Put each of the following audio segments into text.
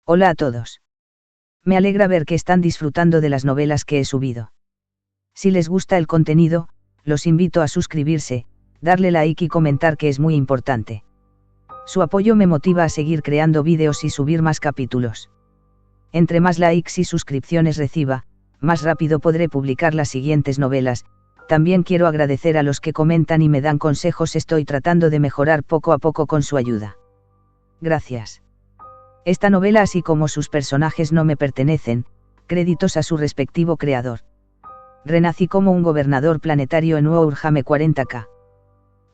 Hola a todos. Me alegra ver que están disfrutando de las novelas que he subido. Si les gusta el contenido, los invito a suscribirse, darle like y comentar, que es muy importante. Su apoyo me motiva a seguir creando vídeos y subir más capítulos. Entre más likes y suscripciones reciba, más rápido podré publicar las siguientes novelas. También quiero agradecer a los que comentan y me dan consejos. Estoy tratando de mejorar poco a poco con su ayuda. Gracias. Esta novela, así como sus personajes, no me pertenecen, créditos a su respectivo creador. Renací como un gobernador planetario en Warhammer 40K.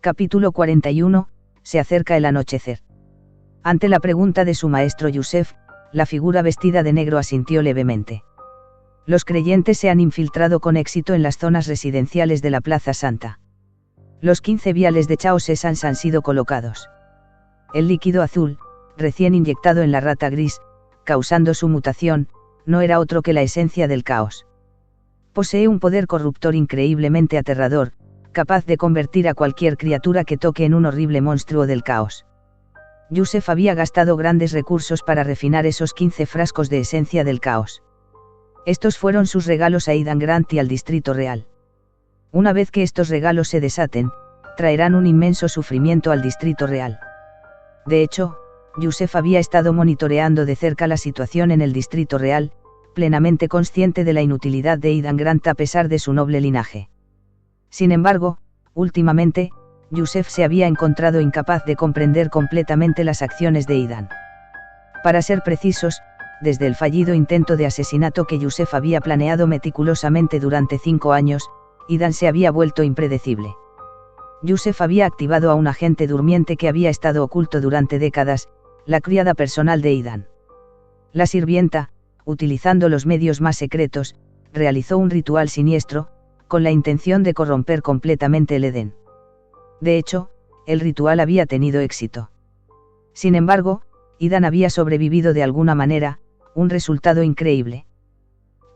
Capítulo 41, se acerca el anochecer. Ante la pregunta de su maestro Yusef, la figura vestida de negro asintió levemente. Los creyentes se han infiltrado con éxito en las zonas residenciales de la Plaza Santa. Los 15 viales de Chaos Essence han sido colocados. El líquido azul, recién inyectado en la rata gris, causando su mutación, no era otro que la esencia del caos. Posee un poder corruptor increíblemente aterrador, capaz de convertir a cualquier criatura que toque en un horrible monstruo del caos. Yusef había gastado grandes recursos para refinar esos 15 frascos de esencia del caos. Estos fueron sus regalos a Aidan Grant y al Distrito Real. Una vez que estos regalos se desaten, traerán un inmenso sufrimiento al Distrito Real. De hecho, Yusef había estado monitoreando de cerca la situación en el Distrito Real, plenamente consciente de la inutilidad de Aidan Grant a pesar de su noble linaje. Sin embargo, últimamente, Yusef se había encontrado incapaz de comprender completamente las acciones de Aidan. Para ser precisos, desde el fallido intento de asesinato que Yusef había planeado meticulosamente durante 5 años, Aidan se había vuelto impredecible. Yusef había activado a un agente durmiente que había estado oculto durante décadas, la criada personal de Aidan. La sirvienta, utilizando los medios más secretos, realizó un ritual siniestro, con la intención de corromper completamente el Edén. De hecho, el ritual había tenido éxito. Sin embargo, Aidan había sobrevivido de alguna manera, un resultado increíble.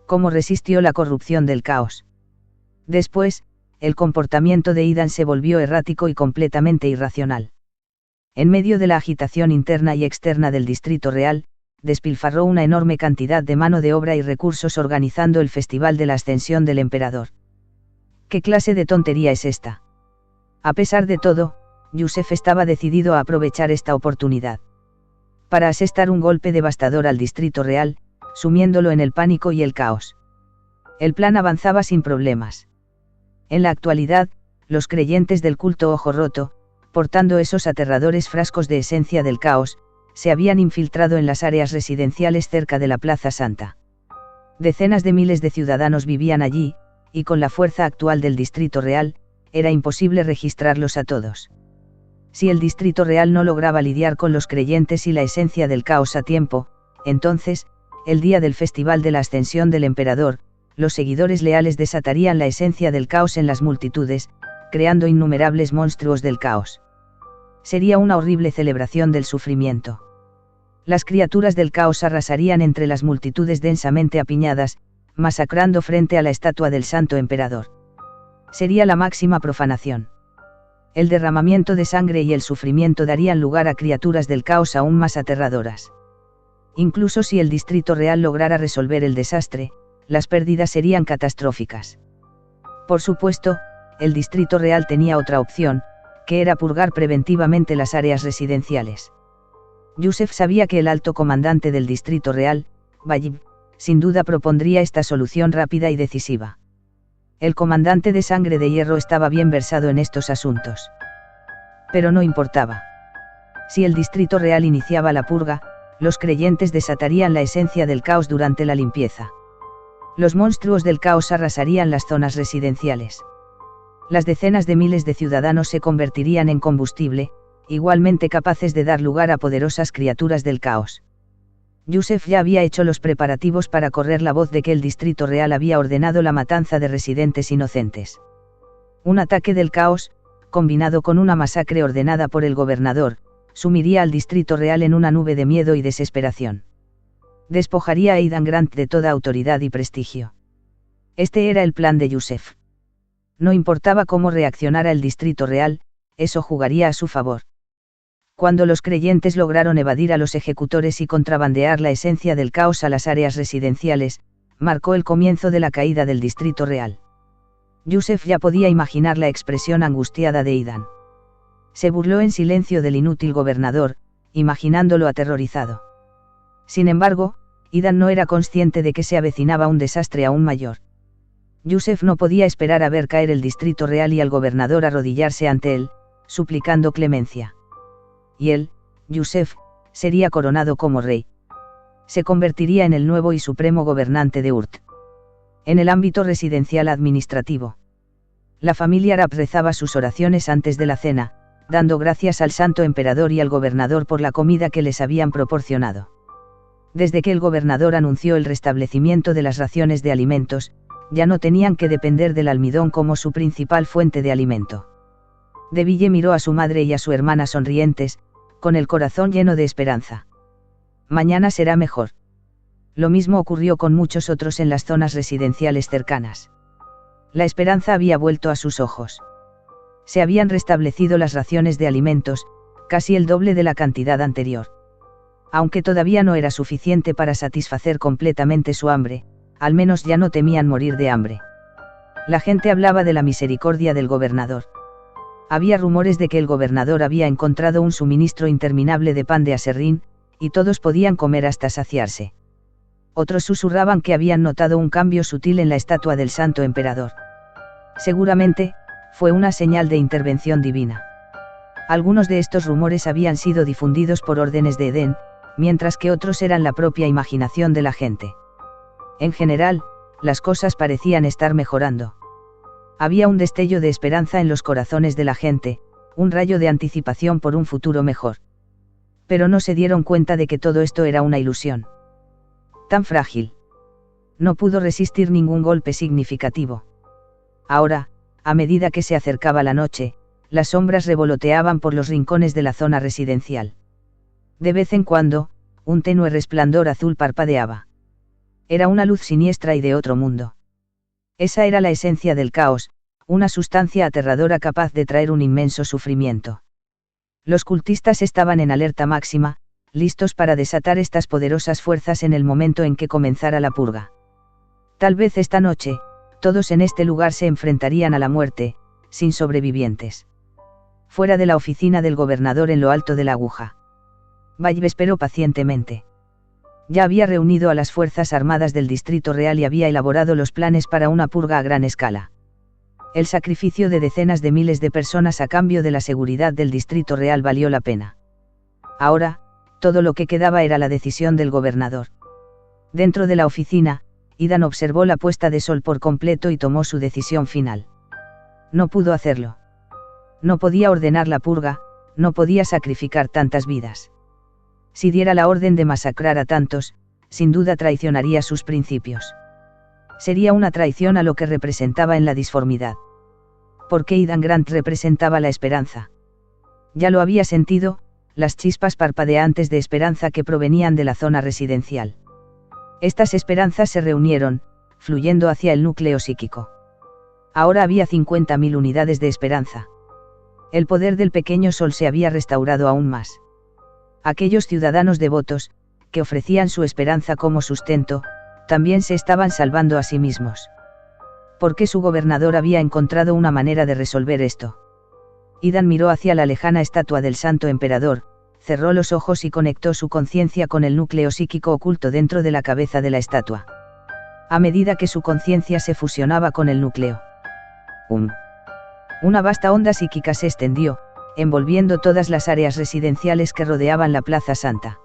¿Cómo resistió la corrupción del caos? Después, el comportamiento de Aidan se volvió errático y completamente irracional. En medio de la agitación interna y externa del Distrito Real, despilfarró una enorme cantidad de mano de obra y recursos organizando el Festival de la Ascensión del Emperador. ¿Qué clase de tontería es esta? A pesar de todo, Yusef estaba decidido a aprovechar esta oportunidad para asestar un golpe devastador al Distrito Real, sumiéndolo en el pánico y el caos. El plan avanzaba sin problemas. En la actualidad, los creyentes del culto Ojo Roto, portando esos aterradores frascos de esencia del caos, se habían infiltrado en las áreas residenciales cerca de la Plaza Santa. Decenas de miles de ciudadanos vivían allí, y con la fuerza actual del Distrito Real, era imposible registrarlos a todos. Si el Distrito Real no lograba lidiar con los creyentes y la esencia del caos a tiempo, entonces, el día del Festival de la Ascensión del Emperador, los seguidores leales desatarían la esencia del caos en las multitudes, creando innumerables monstruos del caos. Sería una horrible celebración del sufrimiento. Las criaturas del caos arrasarían entre las multitudes densamente apiñadas, masacrando frente a la estatua del Santo Emperador. Sería la máxima profanación. El derramamiento de sangre y el sufrimiento darían lugar a criaturas del caos aún más aterradoras. Incluso si el Distrito Real lograra resolver el desastre, las pérdidas serían catastróficas. Por supuesto, el Distrito Real tenía otra opción, que era purgar preventivamente las áreas residenciales. Yusef sabía que el alto comandante del Distrito Real, Bayib, sin duda propondría esta solución rápida y decisiva. El comandante de Sangre de Hierro estaba bien versado en estos asuntos. Pero no importaba. Si el Distrito Real iniciaba la purga, los creyentes desatarían la esencia del caos durante la limpieza. Los monstruos del caos arrasarían las zonas residenciales. Las decenas de miles de ciudadanos se convertirían en combustible, igualmente capaces de dar lugar a poderosas criaturas del caos. Yusef ya había hecho los preparativos para correr la voz de que el Distrito Real había ordenado la matanza de residentes inocentes. Un ataque del caos, combinado con una masacre ordenada por el gobernador, sumiría al Distrito Real en una nube de miedo y desesperación. Despojaría a Aidan Grant de toda autoridad y prestigio. Este era el plan de Yusef. No importaba cómo reaccionara el Distrito Real, eso jugaría a su favor. Cuando los creyentes lograron evadir a los ejecutores y contrabandear la esencia del caos a las áreas residenciales, marcó el comienzo de la caída del Distrito Real. Yusef ya podía imaginar la expresión angustiada de Idan. Se burló en silencio del inútil gobernador, imaginándolo aterrorizado. Sin embargo, Idan no era consciente de que se avecinaba un desastre aún mayor. Yusef no podía esperar a ver caer el Distrito Real y al gobernador arrodillarse ante él, suplicando clemencia. Y él, Yusef, sería coronado como rey. Se convertiría en el nuevo y supremo gobernante de Urt. En el ámbito residencial administrativo. La familia Arab rezaba sus oraciones antes de la cena, dando gracias al santo emperador y al gobernador por la comida que les habían proporcionado. Desde que el gobernador anunció el restablecimiento de las raciones de alimentos, ya no tenían que depender del almidón como su principal fuente de alimento. De Ville miró a su madre y a su hermana sonrientes, con el corazón lleno de esperanza. Mañana será mejor. Lo mismo ocurrió con muchos otros en las zonas residenciales cercanas. La esperanza había vuelto a sus ojos. Se habían restablecido las raciones de alimentos, casi el doble de la cantidad anterior. Aunque todavía no era suficiente para satisfacer completamente su hambre, al menos ya no temían morir de hambre. La gente hablaba de la misericordia del gobernador. Había rumores de que el gobernador había encontrado un suministro interminable de pan de aserrín, y todos podían comer hasta saciarse. Otros susurraban que habían notado un cambio sutil en la estatua del santo emperador. Seguramente, fue una señal de intervención divina. Algunos de estos rumores habían sido difundidos por órdenes de Edén, mientras que otros eran la propia imaginación de la gente. En general, las cosas parecían estar mejorando. Había un destello de esperanza en los corazones de la gente, un rayo de anticipación por un futuro mejor. Pero no se dieron cuenta de que todo esto era una ilusión. Tan frágil. No pudo resistir ningún golpe significativo. Ahora, a medida que se acercaba la noche, las sombras revoloteaban por los rincones de la zona residencial. De vez en cuando, un tenue resplandor azul parpadeaba. Era una luz siniestra y de otro mundo. Esa era la esencia del caos, una sustancia aterradora capaz de traer un inmenso sufrimiento. Los cultistas estaban en alerta máxima, listos para desatar estas poderosas fuerzas en el momento en que comenzara la purga. Tal vez esta noche, todos en este lugar se enfrentarían a la muerte, sin sobrevivientes. Fuera de la oficina del gobernador en lo alto de la aguja. Valle esperó pacientemente. Ya había reunido a las fuerzas armadas del Distrito Real y había elaborado los planes para una purga a gran escala. El sacrificio de decenas de miles de personas a cambio de la seguridad del Distrito Real valió la pena. Ahora, todo lo que quedaba era la decisión del gobernador. Dentro de la oficina, Idan observó la puesta de sol por completo y tomó su decisión final. No pudo hacerlo. No podía ordenar la purga, no podía sacrificar tantas vidas. Si diera la orden de masacrar a tantos, sin duda traicionaría sus principios. Sería una traición a lo que representaba en la disformidad. Porque Idan Grant representaba la esperanza. Ya lo había sentido, las chispas parpadeantes de esperanza que provenían de la zona residencial. Estas esperanzas se reunieron, fluyendo hacia el núcleo psíquico. Ahora había 50.000 unidades de esperanza. El poder del pequeño sol se había restaurado aún más. Aquellos ciudadanos devotos, que ofrecían su esperanza como sustento, también se estaban salvando a sí mismos. Porque su gobernador había encontrado una manera de resolver esto. Idan miró hacia la lejana estatua del santo emperador, cerró los ojos y conectó su conciencia con el núcleo psíquico oculto dentro de la cabeza de la estatua. A medida que su conciencia se fusionaba con el núcleo. Una vasta onda psíquica se extendió, envolviendo todas las áreas residenciales que rodeaban la Plaza Santa.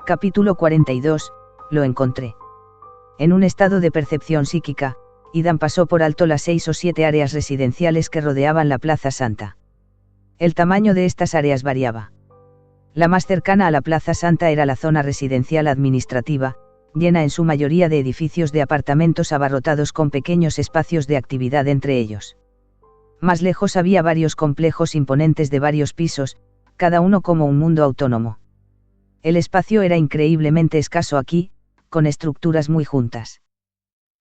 Capítulo 42, lo encontré. En un estado de percepción psíquica, Idan pasó por alto las 6 o 7 áreas residenciales que rodeaban la Plaza Santa. El tamaño de estas áreas variaba. La más cercana a la Plaza Santa era la zona residencial administrativa, llena en su mayoría de edificios de apartamentos abarrotados con pequeños espacios de actividad entre ellos. Más lejos había varios complejos imponentes de varios pisos, cada uno como un mundo autónomo. El espacio era increíblemente escaso aquí, con estructuras muy juntas.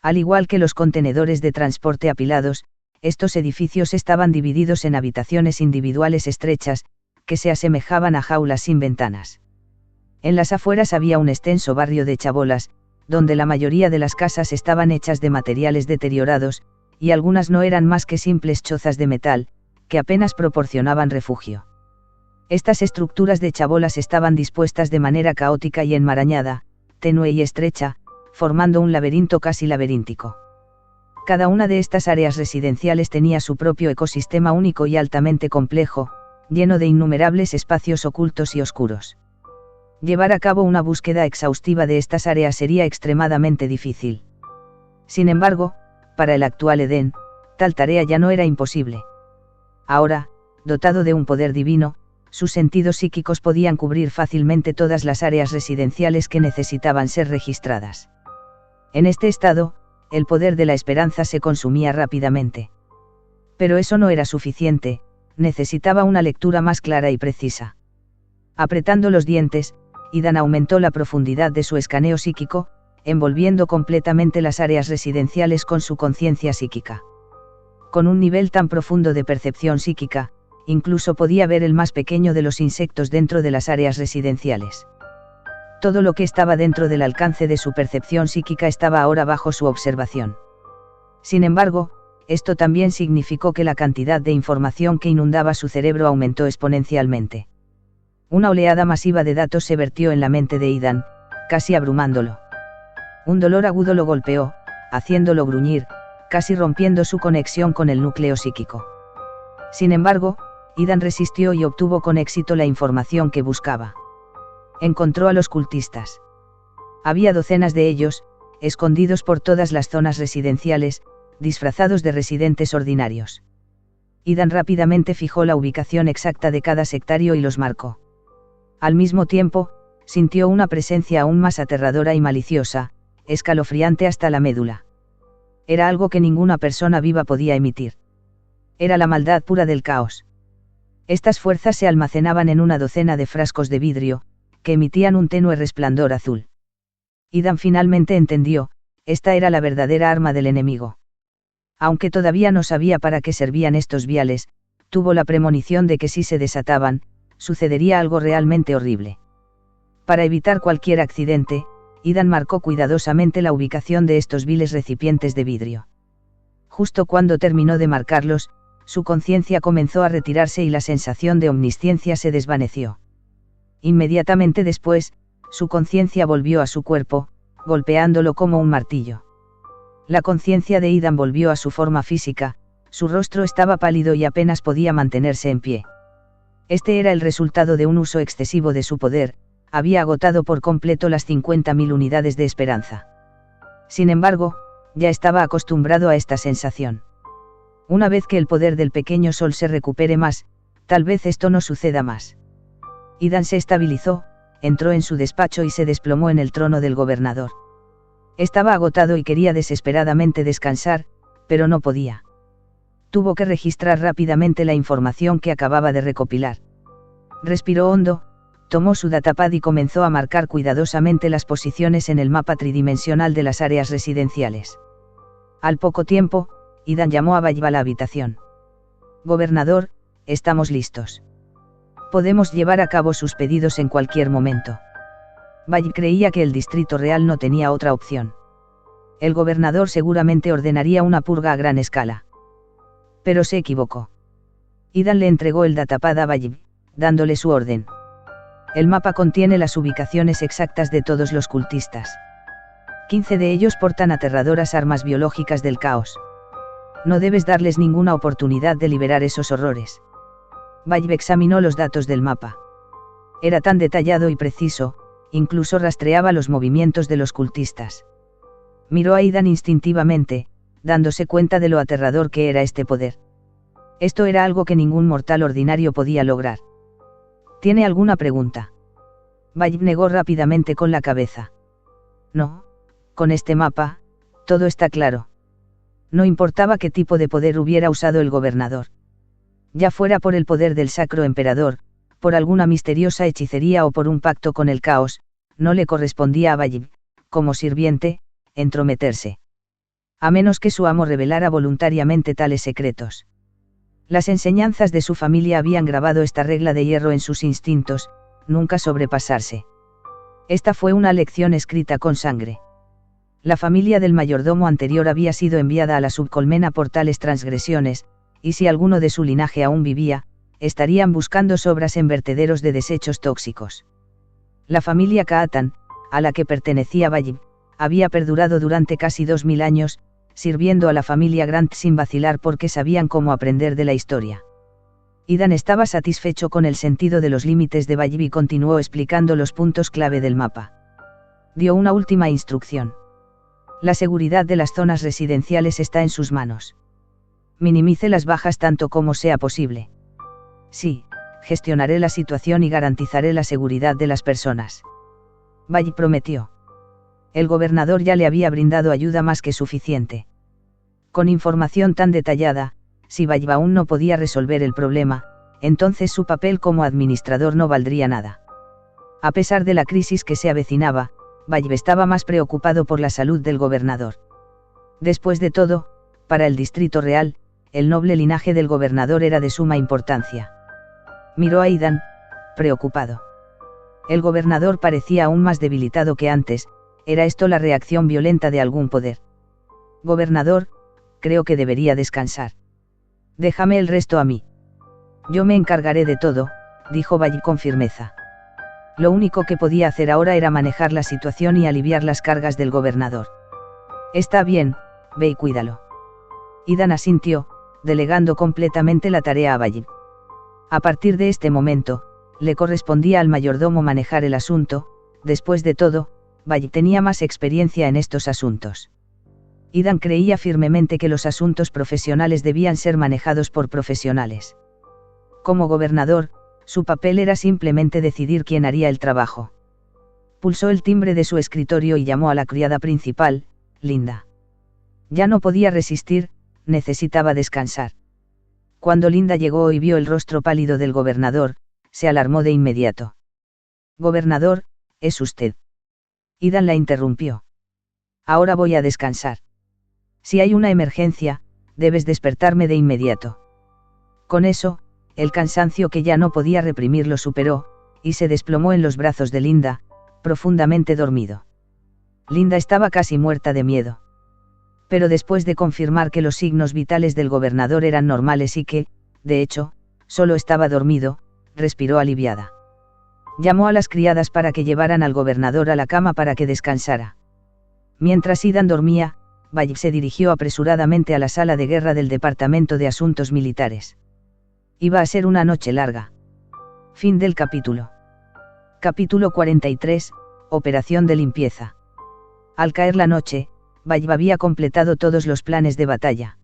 Al igual que los contenedores de transporte apilados, estos edificios estaban divididos en habitaciones individuales estrechas, que se asemejaban a jaulas sin ventanas. En las afueras había un extenso barrio de chabolas, donde la mayoría de las casas estaban hechas de materiales deteriorados, y algunas no eran más que simples chozas de metal, que apenas proporcionaban refugio. Estas estructuras de chabolas estaban dispuestas de manera caótica y enmarañada, tenue y estrecha, formando un laberinto casi laberíntico. Cada una de estas áreas residenciales tenía su propio ecosistema único y altamente complejo, lleno de innumerables espacios ocultos y oscuros. Llevar a cabo una búsqueda exhaustiva de estas áreas sería extremadamente difícil. Sin embargo, para el actual Edén, tal tarea ya no era imposible. Ahora, dotado de un poder divino, sus sentidos psíquicos podían cubrir fácilmente todas las áreas residenciales que necesitaban ser registradas. En este estado, el poder de la esperanza se consumía rápidamente. Pero eso no era suficiente, necesitaba una lectura más clara y precisa. Apretando los dientes, Idan aumentó la profundidad de su escaneo psíquico, envolviendo completamente las áreas residenciales con su conciencia psíquica. Con un nivel tan profundo de percepción psíquica, incluso podía ver el más pequeño de los insectos dentro de las áreas residenciales. Todo lo que estaba dentro del alcance de su percepción psíquica estaba ahora bajo su observación. Sin embargo, esto también significó que la cantidad de información que inundaba su cerebro aumentó exponencialmente. Una oleada masiva de datos se vertió en la mente de Idan, casi abrumándolo. Un dolor agudo lo golpeó, haciéndolo gruñir, casi rompiendo su conexión con el núcleo psíquico. Sin embargo, Idan resistió y obtuvo con éxito la información que buscaba. Encontró a los cultistas. Había docenas de ellos, escondidos por todas las zonas residenciales, disfrazados de residentes ordinarios. Idan rápidamente fijó la ubicación exacta de cada sectario y los marcó. Al mismo tiempo, sintió una presencia aún más aterradora y maliciosa, escalofriante hasta la médula. Era algo que ninguna persona viva podía emitir. Era la maldad pura del caos. Estas fuerzas se almacenaban en una docena de frascos de vidrio, que emitían un tenue resplandor azul. Idan finalmente entendió, esta era la verdadera arma del enemigo. Aunque todavía no sabía para qué servían estos viales, tuvo la premonición de que si se desataban, sucedería algo realmente horrible. Para evitar cualquier accidente, Idan marcó cuidadosamente la ubicación de estos viles recipientes de vidrio. Justo cuando terminó de marcarlos, su conciencia comenzó a retirarse y la sensación de omnisciencia se desvaneció. Inmediatamente después, su conciencia volvió a su cuerpo, golpeándolo como un martillo. La conciencia de Idan volvió a su forma física, su rostro estaba pálido y apenas podía mantenerse en pie. Este era el resultado de un uso excesivo de su poder, había agotado por completo las 50.000 unidades de esperanza. Sin embargo, ya estaba acostumbrado a esta sensación. Una vez que el poder del pequeño sol se recupere más, tal vez esto no suceda más. Idan se estabilizó, entró en su despacho y se desplomó en el trono del gobernador. Estaba agotado y quería desesperadamente descansar, pero no podía. Tuvo que registrar rápidamente la información que acababa de recopilar. Respiró hondo, tomó su datapad y comenzó a marcar cuidadosamente las posiciones en el mapa tridimensional de las áreas residenciales. Al poco tiempo, Idan llamó a Bayb a la habitación. «Gobernador, estamos listos. Podemos llevar a cabo sus pedidos en cualquier momento». Bayb creía que el Distrito Real no tenía otra opción. El gobernador seguramente ordenaría una purga a gran escala. Pero se equivocó. Idan le entregó el datapad a Bayb, dándole su orden. El mapa contiene las ubicaciones exactas de todos los cultistas. 15 de ellos portan aterradoras armas biológicas del caos. No debes darles ninguna oportunidad de liberar esos horrores. Bayb examinó los datos del mapa. Era tan detallado y preciso, incluso rastreaba los movimientos de los cultistas. Miró a Idan instintivamente, dándose cuenta de lo aterrador que era este poder. Esto era algo que ningún mortal ordinario podía lograr. ¿Tiene alguna pregunta? Bayb negó rápidamente con la cabeza. No, con este mapa, todo está claro. No importaba qué tipo de poder hubiera usado el gobernador. Ya fuera por el poder del sacro emperador, por alguna misteriosa hechicería o por un pacto con el caos, no le correspondía a Bayb, como sirviente, entrometerse. A menos que su amo revelara voluntariamente tales secretos. Las enseñanzas de su familia habían grabado esta regla de hierro en sus instintos: nunca sobrepasarse. Esta fue una lección escrita con sangre. La familia del mayordomo anterior había sido enviada a la subcolmena por tales transgresiones, y si alguno de su linaje aún vivía, estarían buscando sobras en vertederos de desechos tóxicos. La familia Khaatan, a la que pertenecía Bayib, había perdurado durante casi 2000 años, sirviendo a la familia Grant sin vacilar porque sabían cómo aprender de la historia. Idan estaba satisfecho con el sentido de los límites de Bayib y continuó explicando los puntos clave del mapa. Dio una última instrucción. La seguridad de las zonas residenciales está en sus manos. Minimice las bajas tanto como sea posible. Sí, gestionaré la situación y garantizaré la seguridad de las personas. Bayib prometió. El gobernador ya le había brindado ayuda más que suficiente. Con información tan detallada, si Bayib aún no podía resolver el problema, entonces su papel como administrador no valdría nada. A pesar de la crisis que se avecinaba, Bayib estaba más preocupado por la salud del gobernador. Después de todo, para el Distrito Real, el noble linaje del gobernador era de suma importancia. Miró a Idan, preocupado. El gobernador parecía aún más debilitado que antes. ¿Era esto la reacción violenta de algún poder? Gobernador, creo que debería descansar. Déjame el resto a mí. Yo me encargaré de todo, dijo Bayib con firmeza. Lo único que podía hacer ahora era manejar la situación y aliviar las cargas del gobernador. Está bien, ve y cuídalo. Idan asintió, delegando completamente la tarea a Bayib. A partir de este momento, le correspondía al mayordomo manejar el asunto. Después de todo, Bayib tenía más experiencia en estos asuntos. Idan creía firmemente que los asuntos profesionales debían ser manejados por profesionales. Como gobernador, su papel era simplemente decidir quién haría el trabajo. Pulsó el timbre de su escritorio y llamó a la criada principal, Linda. Ya no podía resistir, necesitaba descansar. Cuando Linda llegó y vio el rostro pálido del gobernador, se alarmó de inmediato. Gobernador, ¿es usted? Idan la interrumpió. Ahora voy a descansar. Si hay una emergencia, debes despertarme de inmediato. Con eso, el cansancio que ya no podía reprimir lo superó, y se desplomó en los brazos de Linda, profundamente dormido. Linda estaba casi muerta de miedo. Pero después de confirmar que los signos vitales del gobernador eran normales y que, de hecho, solo estaba dormido, respiró aliviada. Llamó a las criadas para que llevaran al gobernador a la cama para que descansara. Mientras Idan dormía, Bayib se dirigió apresuradamente a la sala de guerra del Departamento de Asuntos Militares. Iba a ser una noche larga. Fin del capítulo. Capítulo 43, Operación de limpieza. Al caer la noche, Bayib había completado todos los planes de batalla.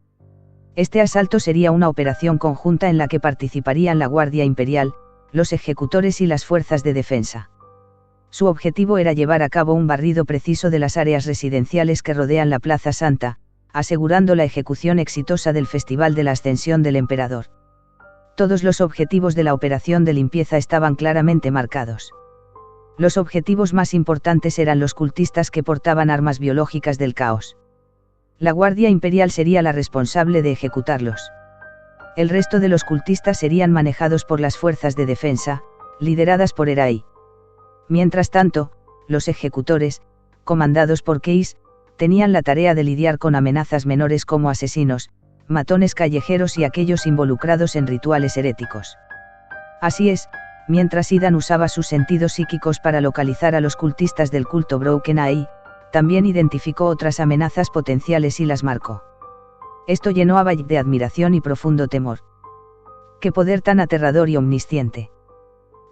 Este asalto sería una operación conjunta en la que participarían la Guardia Imperial, los ejecutores y las fuerzas de defensa. Su objetivo era llevar a cabo un barrido preciso de las áreas residenciales que rodean la Plaza Santa, asegurando la ejecución exitosa del Festival de la Ascensión del Emperador. Todos los objetivos de la operación de limpieza estaban claramente marcados. Los objetivos más importantes eran los cultistas que portaban armas biológicas del caos. La Guardia Imperial sería la responsable de ejecutarlos. El resto de los cultistas serían manejados por las fuerzas de defensa, lideradas por Erai. Mientras tanto, los ejecutores, comandados por Case, tenían la tarea de lidiar con amenazas menores como asesinos, matones callejeros y aquellos involucrados en rituales heréticos. Así es, mientras Idan usaba sus sentidos psíquicos para localizar a los cultistas del culto Broken Eye, también identificó otras amenazas potenciales y las marcó. Esto llenó a Bayib de admiración y profundo temor. ¡Qué poder tan aterrador y omnisciente!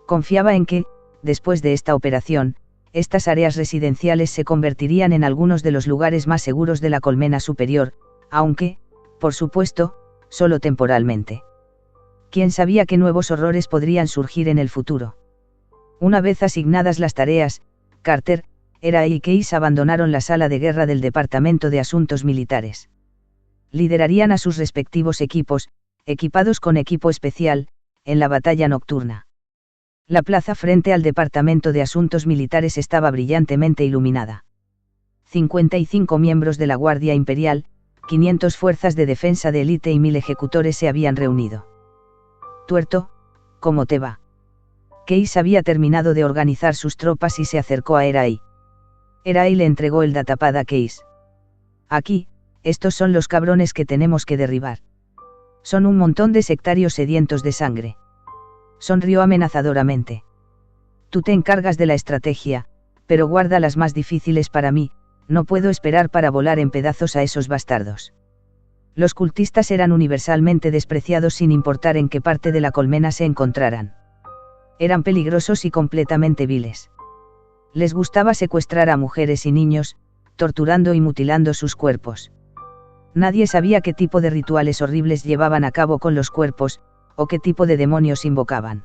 Confiaba en que, después de esta operación, estas áreas residenciales se convertirían en algunos de los lugares más seguros de la colmena superior, aunque, por supuesto, solo temporalmente. ¿Quién sabía qué nuevos horrores podrían surgir en el futuro? Una vez asignadas las tareas, Carter, Erai y Case abandonaron la sala de guerra del Departamento de Asuntos Militares. Liderarían a sus respectivos equipos, equipados con equipo especial, en la batalla nocturna. La plaza frente al Departamento de Asuntos Militares estaba brillantemente iluminada. 55 miembros de la Guardia Imperial, 500 fuerzas de defensa de élite y 1000 ejecutores se habían reunido. Tuerto, ¿cómo te va? Case había terminado de organizar sus tropas y se acercó a Erai. Erai le entregó el datapad a Case. Aquí, estos son los cabrones que tenemos que derribar. Son un montón de sectarios sedientos de sangre. Sonrió amenazadoramente. Tú te encargas de la estrategia, pero guarda las más difíciles para mí, no puedo esperar para volar en pedazos a esos bastardos. Los cultistas eran universalmente despreciados sin importar en qué parte de la colmena se encontraran. Eran peligrosos y completamente viles. Les gustaba secuestrar a mujeres y niños, torturando y mutilando sus cuerpos. Nadie sabía qué tipo de rituales horribles llevaban a cabo con los cuerpos, o qué tipo de demonios invocaban.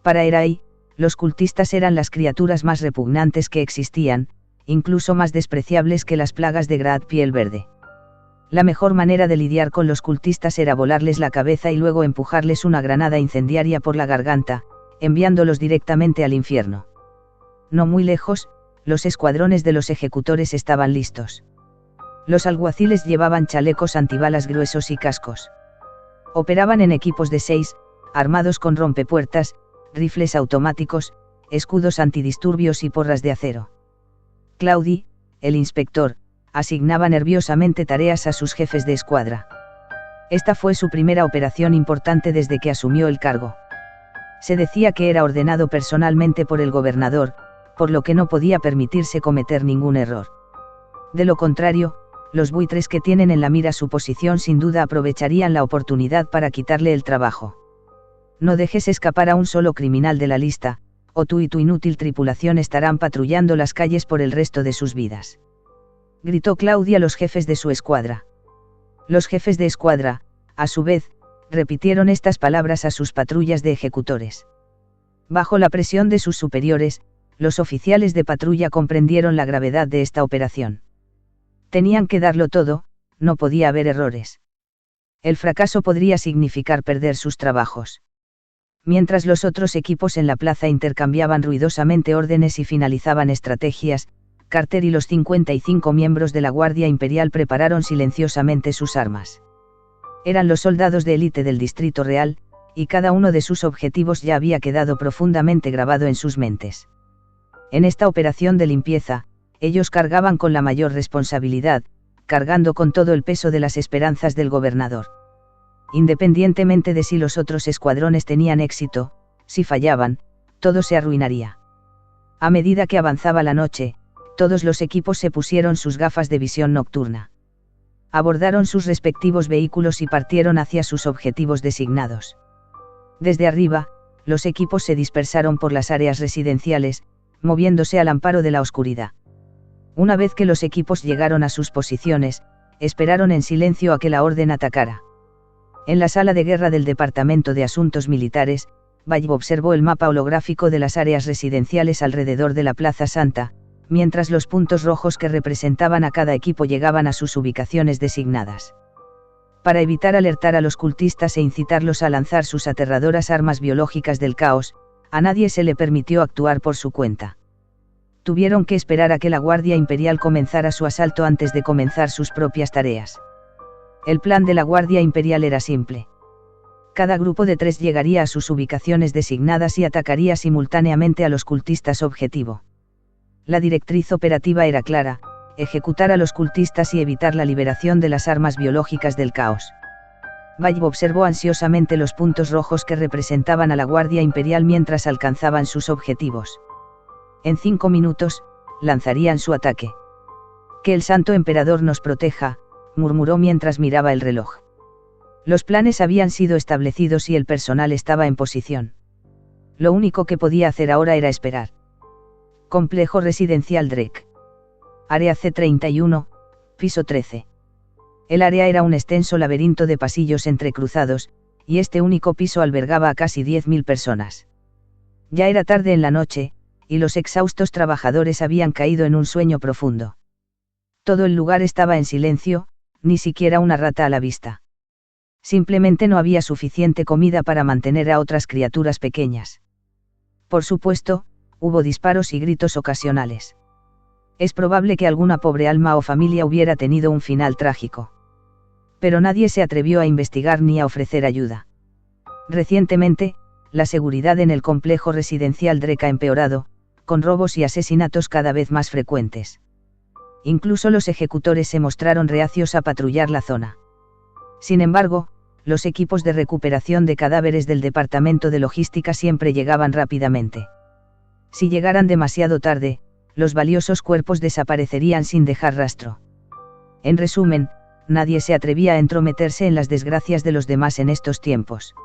Para Erai, los cultistas eran las criaturas más repugnantes que existían, incluso más despreciables que las plagas de Graat Piel Verde. La mejor manera de lidiar con los cultistas era volarles la cabeza y luego empujarles una granada incendiaria por la garganta, enviándolos directamente al infierno. No muy lejos, los escuadrones de los ejecutores estaban listos. Los alguaciles llevaban chalecos antibalas gruesos y cascos. Operaban en equipos de 6, armados con rompepuertas, rifles automáticos, escudos antidisturbios y porras de acero. Claudi, el inspector, asignaba nerviosamente tareas a sus jefes de escuadra. Esta fue su primera operación importante desde que asumió el cargo. Se decía que era ordenado personalmente por el gobernador, por lo que no podía permitirse cometer ningún error. De lo contrario, los buitres que tienen en la mira su posición sin duda aprovecharían la oportunidad para quitarle el trabajo. No dejes escapar a un solo criminal de la lista, o tú y tu inútil tripulación estarán patrullando las calles por el resto de sus vidas. Gritó Claudia a los jefes de su escuadra. Los jefes de escuadra, a su vez, repitieron estas palabras a sus patrullas de ejecutores. Bajo la presión de sus superiores, los oficiales de patrulla comprendieron la gravedad de esta operación. Tenían que darlo todo, no podía haber errores. El fracaso podría significar perder sus trabajos. Mientras los otros equipos en la plaza intercambiaban ruidosamente órdenes y finalizaban estrategias, Carter y los 55 miembros de la Guardia Imperial prepararon silenciosamente sus armas. Eran los soldados de élite del Distrito Real, y cada uno de sus objetivos ya había quedado profundamente grabado en sus mentes. En esta operación de limpieza, ellos cargaban con la mayor responsabilidad, cargando con todo el peso de las esperanzas del gobernador. Independientemente de si los otros escuadrones tenían éxito, si fallaban, todo se arruinaría. A medida que avanzaba la noche, todos los equipos se pusieron sus gafas de visión nocturna. Abordaron sus respectivos vehículos y partieron hacia sus objetivos designados. Desde arriba, los equipos se dispersaron por las áreas residenciales, moviéndose al amparo de la oscuridad. Una vez que los equipos llegaron a sus posiciones, esperaron en silencio a que la orden atacara. En la sala de guerra del Departamento de Asuntos Militares, Valle observó el mapa holográfico de las áreas residenciales alrededor de la Plaza Santa, mientras los puntos rojos que representaban a cada equipo llegaban a sus ubicaciones designadas. Para evitar alertar a los cultistas e incitarlos a lanzar sus aterradoras armas biológicas del caos, a nadie se le permitió actuar por su cuenta. Tuvieron que esperar a que la Guardia Imperial comenzara su asalto antes de comenzar sus propias tareas. El plan de la Guardia Imperial era simple. Cada grupo de 3 llegaría a sus ubicaciones designadas y atacaría simultáneamente a los cultistas objetivo. La directriz operativa era clara: ejecutar a los cultistas y evitar la liberación de las armas biológicas del caos. Valle observó ansiosamente los puntos rojos que representaban a la Guardia Imperial mientras alcanzaban sus objetivos. En 5 minutos, lanzarían su ataque. Que el Santo Emperador nos proteja, murmuró mientras miraba el reloj. Los planes habían sido establecidos y el personal estaba en posición. Lo único que podía hacer ahora era esperar. Complejo residencial Drake. Área C31, piso 13. El área era un extenso laberinto de pasillos entrecruzados, y este único piso albergaba a casi 10.000 personas. Ya era tarde en la noche, y los exhaustos trabajadores habían caído en un sueño profundo. Todo el lugar estaba en silencio, ni siquiera una rata a la vista. Simplemente no había suficiente comida para mantener a otras criaturas pequeñas. Por supuesto, hubo disparos y gritos ocasionales. Es probable que alguna pobre alma o familia hubiera tenido un final trágico. Pero nadie se atrevió a investigar ni a ofrecer ayuda. Recientemente, la seguridad en el complejo residencial Drake ha empeorado, con robos y asesinatos cada vez más frecuentes. Incluso los ejecutores se mostraron reacios a patrullar la zona. Sin embargo, los equipos de recuperación de cadáveres del Departamento de Logística siempre llegaban rápidamente. Si llegaran demasiado tarde, los valiosos cuerpos desaparecerían sin dejar rastro. En resumen, nadie se atrevía a entrometerse en las desgracias de los demás en estos tiempos.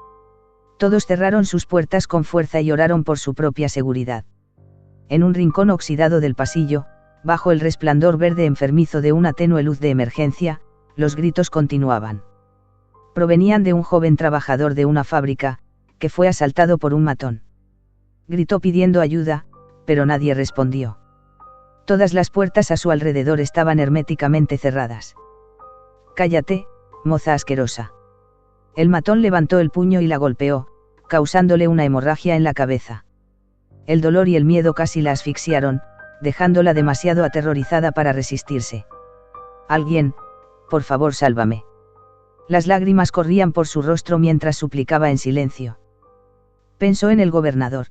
Todos cerraron sus puertas con fuerza y oraron por su propia seguridad. En un rincón oxidado del pasillo, bajo el resplandor verde enfermizo de una tenue luz de emergencia, los gritos continuaban. Provenían de un joven trabajador de una fábrica, que fue asaltado por un matón. Gritó pidiendo ayuda, pero nadie respondió. Todas las puertas a su alrededor estaban herméticamente cerradas. «Cállate, moza asquerosa». El matón levantó el puño y la golpeó, causándole una hemorragia en la cabeza. El dolor y el miedo casi la asfixiaron, dejándola demasiado aterrorizada para resistirse. «Alguien, por favor, sálvame». Las lágrimas corrían por su rostro mientras suplicaba en silencio. Pensó en el gobernador.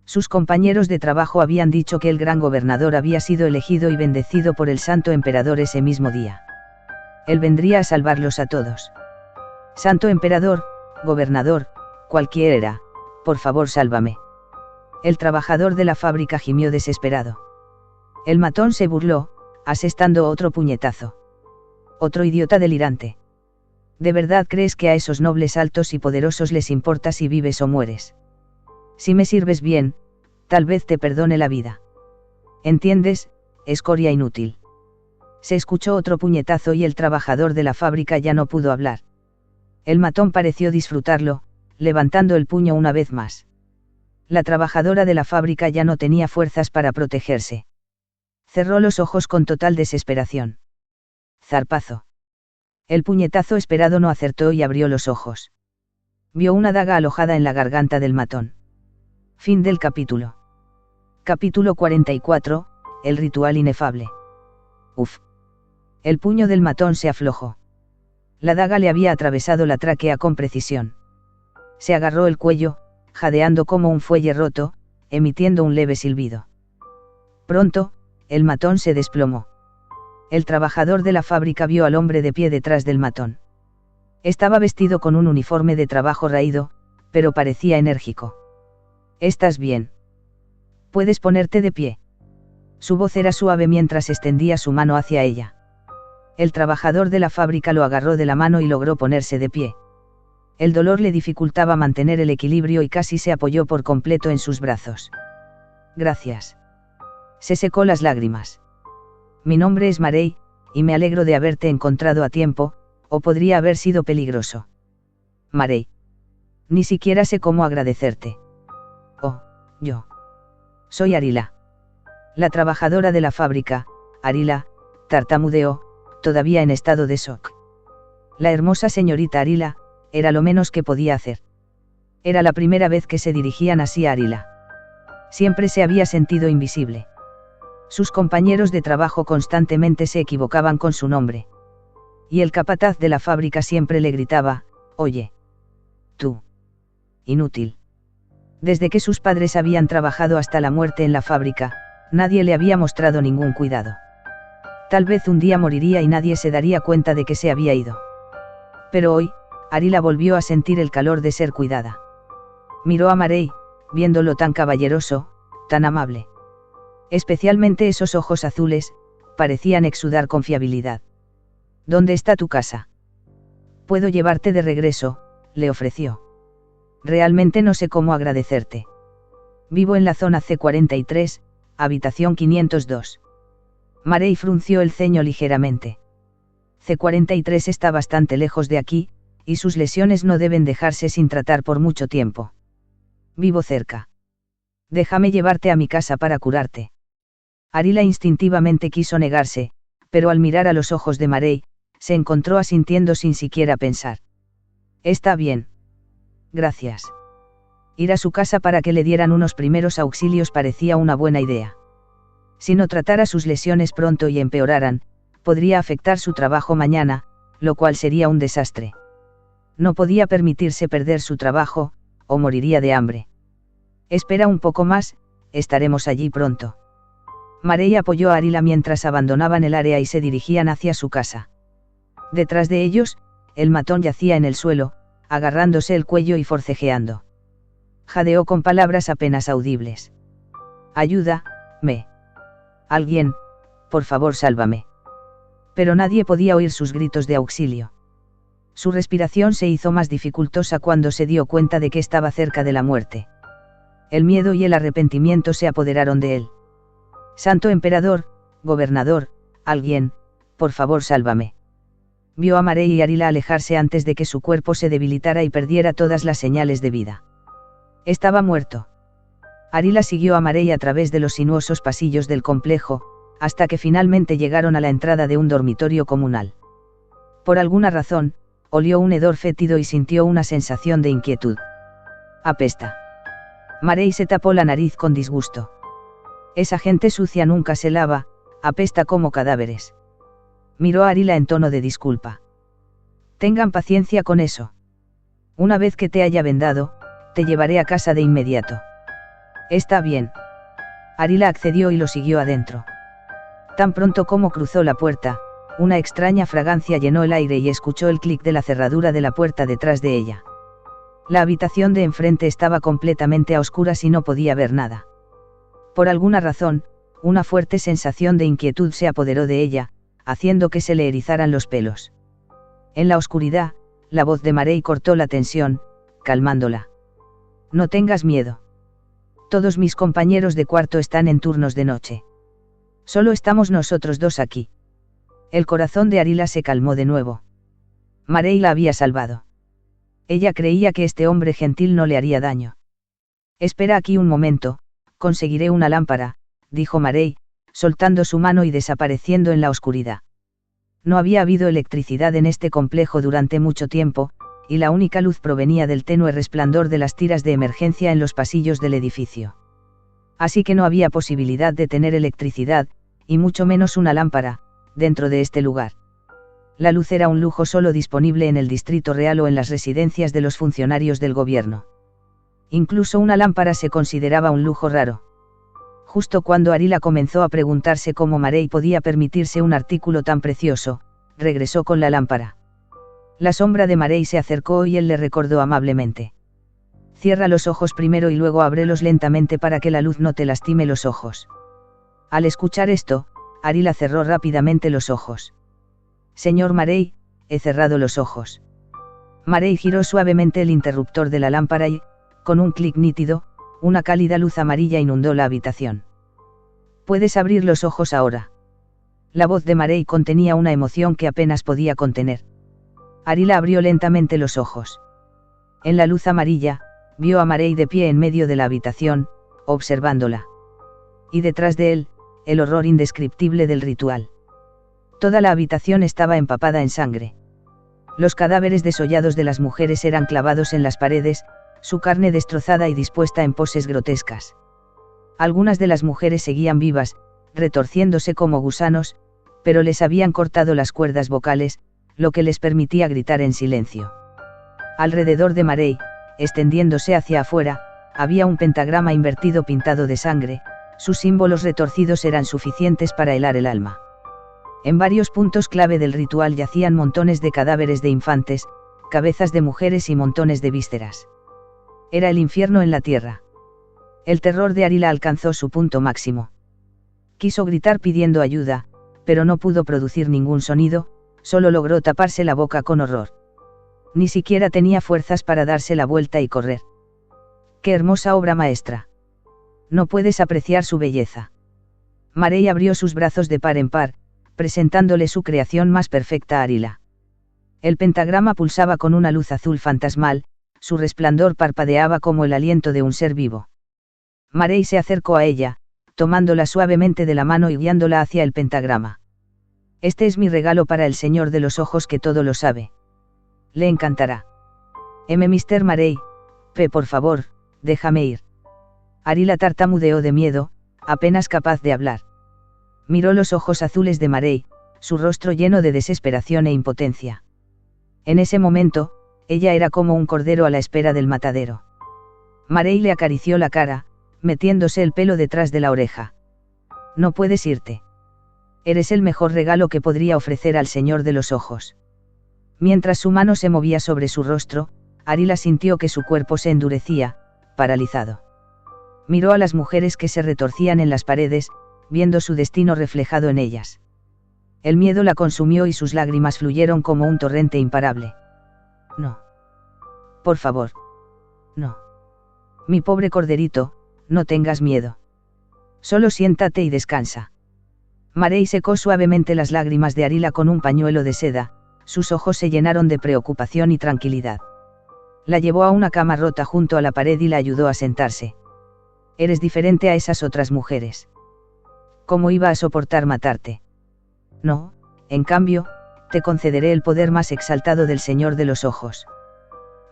Sus compañeros de trabajo habían dicho que el gran gobernador había sido elegido y bendecido por el santo emperador ese mismo día. Él vendría a salvarlos a todos. «Santo emperador, gobernador, cualquiera, por favor sálvame». El trabajador de la fábrica gimió desesperado. El matón se burló, asestando otro puñetazo. «Otro idiota delirante. ¿De verdad crees que a esos nobles altos y poderosos les importa si vives o mueres? Si me sirves bien, tal vez te perdone la vida. ¿Entiendes, escoria inútil?» Se escuchó otro puñetazo y el trabajador de la fábrica ya no pudo hablar. El matón pareció disfrutarlo, levantando el puño una vez más. La trabajadora de la fábrica ya no tenía fuerzas para protegerse. Cerró los ojos con total desesperación. Zarpazo. El puñetazo esperado no acertó y abrió los ojos. Vio una daga alojada en la garganta del matón. Fin del capítulo. Capítulo 44, el ritual inefable. Uf. El puño del matón se aflojó. La daga le había atravesado la tráquea con precisión. Se agarró el cuello, jadeando como un fuelle roto, emitiendo un leve silbido. Pronto, el matón se desplomó. El trabajador de la fábrica vio al hombre de pie detrás del matón. Estaba vestido con un uniforme de trabajo raído, pero parecía enérgico. «¿Estás bien? Puedes ponerte de pie». Su voz era suave mientras extendía su mano hacia ella. El trabajador de la fábrica lo agarró de la mano y logró ponerse de pie. El dolor le dificultaba mantener el equilibrio y casi se apoyó por completo en sus brazos. «Gracias». Se secó las lágrimas. «Mi nombre es Marey, y me alegro de haberte encontrado a tiempo, o podría haber sido peligroso». «Marey. Ni siquiera sé cómo agradecerte». «Oh, yo. Soy Arila». La trabajadora de la fábrica, Arila, tartamudeó, todavía en estado de shock. La hermosa señorita Arila, era lo menos que podía hacer. Era la primera vez que se dirigían así a Arila. Siempre se había sentido invisible. Sus compañeros de trabajo constantemente se equivocaban con su nombre. Y el capataz de la fábrica siempre le gritaba: «Oye. Tú. Inútil». Desde que sus padres habían trabajado hasta la muerte en la fábrica, nadie le había mostrado ningún cuidado. Tal vez un día moriría y nadie se daría cuenta de que se había ido. Pero hoy, Arila volvió a sentir el calor de ser cuidada. Miró a Marey, viéndolo tan caballeroso, tan amable. Especialmente esos ojos azules, parecían exudar confiabilidad. «¿Dónde está tu casa? Puedo llevarte de regreso», le ofreció. «Realmente no sé cómo agradecerte. Vivo en la zona C43, habitación 502. Marey frunció el ceño ligeramente. C43 está bastante lejos de aquí, y sus lesiones no deben dejarse sin tratar por mucho tiempo. Vivo cerca. Déjame llevarte a mi casa para curarte». Arila instintivamente quiso negarse, pero al mirar a los ojos de Marey, se encontró asintiendo sin siquiera pensar. «Está bien. Gracias». Ir a su casa para que le dieran unos primeros auxilios parecía una buena idea. Si no tratara sus lesiones pronto y empeoraran, podría afectar su trabajo mañana, lo cual sería un desastre. No podía permitirse perder su trabajo, o moriría de hambre. Espera un poco más, estaremos allí pronto. Marey apoyó a Arila mientras abandonaban el área y se dirigían hacia su casa. Detrás de ellos, el matón yacía en el suelo, agarrándose el cuello y forcejeando. Jadeó con palabras apenas audibles. Ayuda, me. Alguien, por favor, sálvame. Pero nadie podía oír sus gritos de auxilio. Su respiración se hizo más dificultosa cuando se dio cuenta de que estaba cerca de la muerte. El miedo y el arrepentimiento se apoderaron de él. Santo emperador, gobernador, alguien, por favor, sálvame. Vio a Marey y Arila alejarse antes de que su cuerpo se debilitara y perdiera todas las señales de vida. Estaba muerto. Arila siguió a Marey a través de los sinuosos pasillos del complejo, hasta que finalmente llegaron a la entrada de un dormitorio comunal. Por alguna razón, olió un hedor fétido y sintió una sensación de inquietud. Apesta. Marey se tapó la nariz con disgusto. Esa gente sucia nunca se lava, apesta como cadáveres. Miró a Arila en tono de disculpa. Tengan paciencia con eso. Una vez que te haya vendado, te llevaré a casa de inmediato. Está bien. Arila accedió y lo siguió adentro. Tan pronto como cruzó la puerta, una extraña fragancia llenó el aire y escuchó el clic de la cerradura de la puerta detrás de ella. La habitación de enfrente estaba completamente a oscuras y no podía ver nada. Por alguna razón, una fuerte sensación de inquietud se apoderó de ella, haciendo que se le erizaran los pelos. En la oscuridad, la voz de Marey cortó la tensión, calmándola. No tengas miedo. Todos mis compañeros de cuarto están en turnos de noche. Solo estamos nosotros dos aquí. El corazón de Arila se calmó de nuevo. Marey la había salvado. Ella creía que este hombre gentil no le haría daño. Espera aquí un momento, conseguiré una lámpara, dijo Marey, soltando su mano y desapareciendo en la oscuridad. No había habido electricidad en este complejo durante mucho tiempo, y la única luz provenía del tenue resplandor de las tiras de emergencia en los pasillos del edificio. Así que no había posibilidad de tener electricidad, y mucho menos una lámpara, dentro de este lugar. La luz era un lujo solo disponible en el Distrito Real o en las residencias de los funcionarios del gobierno. Incluso una lámpara se consideraba un lujo raro. Justo cuando Arila comenzó a preguntarse cómo Marey podía permitirse un artículo tan precioso, regresó con la lámpara. La sombra de Marey se acercó y él le recordó amablemente. Cierra los ojos primero y luego ábrelos lentamente para que la luz no te lastime los ojos. Al escuchar esto, Arila cerró rápidamente los ojos. Señor Marey, he cerrado los ojos. Marey giró suavemente el interruptor de la lámpara y, con un clic nítido, una cálida luz amarilla inundó la habitación. Puedes abrir los ojos ahora. La voz de Marey contenía una emoción que apenas podía contener. Arila abrió lentamente los ojos. En la luz amarilla, vio a Marey de pie en medio de la habitación, observándola. Y detrás de él, el horror indescriptible del ritual. Toda la habitación estaba empapada en sangre. Los cadáveres desollados de las mujeres eran clavados en las paredes, su carne destrozada y dispuesta en poses grotescas. Algunas de las mujeres seguían vivas, retorciéndose como gusanos, pero les habían cortado las cuerdas vocales, lo que les permitía gritar en silencio. Alrededor de Marey, extendiéndose hacia afuera, había un pentagrama invertido pintado de sangre, sus símbolos retorcidos eran suficientes para helar el alma. En varios puntos clave del ritual yacían montones de cadáveres de infantes, cabezas de mujeres y montones de vísceras. Era el infierno en la tierra. El terror de Arila alcanzó su punto máximo. Quiso gritar pidiendo ayuda, pero no pudo producir ningún sonido, solo logró taparse la boca con horror. Ni siquiera tenía fuerzas para darse la vuelta y correr. ¡Qué hermosa obra maestra! No puedes apreciar su belleza. Marey abrió sus brazos de par en par, presentándole su creación más perfecta a Arila. El pentagrama pulsaba con una luz azul fantasmal, su resplandor parpadeaba como el aliento de un ser vivo. Marey se acercó a ella, tomándola suavemente de la mano y guiándola hacia el pentagrama. Este es mi regalo para el Señor de los Ojos que todo lo sabe. Le encantará. Mr. Marey, por favor, déjame ir. Arila tartamudeó de miedo, apenas capaz de hablar. Miró los ojos azules de Marey, su rostro lleno de desesperación e impotencia. En ese momento, ella era como un cordero a la espera del matadero. Marey le acarició la cara, metiéndose el pelo detrás de la oreja. No puedes irte. Eres el mejor regalo que podría ofrecer al Señor de los Ojos. Mientras su mano se movía sobre su rostro, Arila sintió que su cuerpo se endurecía, paralizado. Miró a las mujeres que se retorcían en las paredes, viendo su destino reflejado en ellas. El miedo la consumió y sus lágrimas fluyeron como un torrente imparable. No. Por favor. No. Mi pobre corderito, no tengas miedo. Solo siéntate y descansa. Marey secó suavemente las lágrimas de Arila con un pañuelo de seda, sus ojos se llenaron de preocupación y tranquilidad. La llevó a una cama rota junto a la pared y la ayudó a sentarse. Eres diferente a esas otras mujeres. ¿Cómo iba a soportar matarte? No, en cambio, te concederé el poder más exaltado del Señor de los Ojos.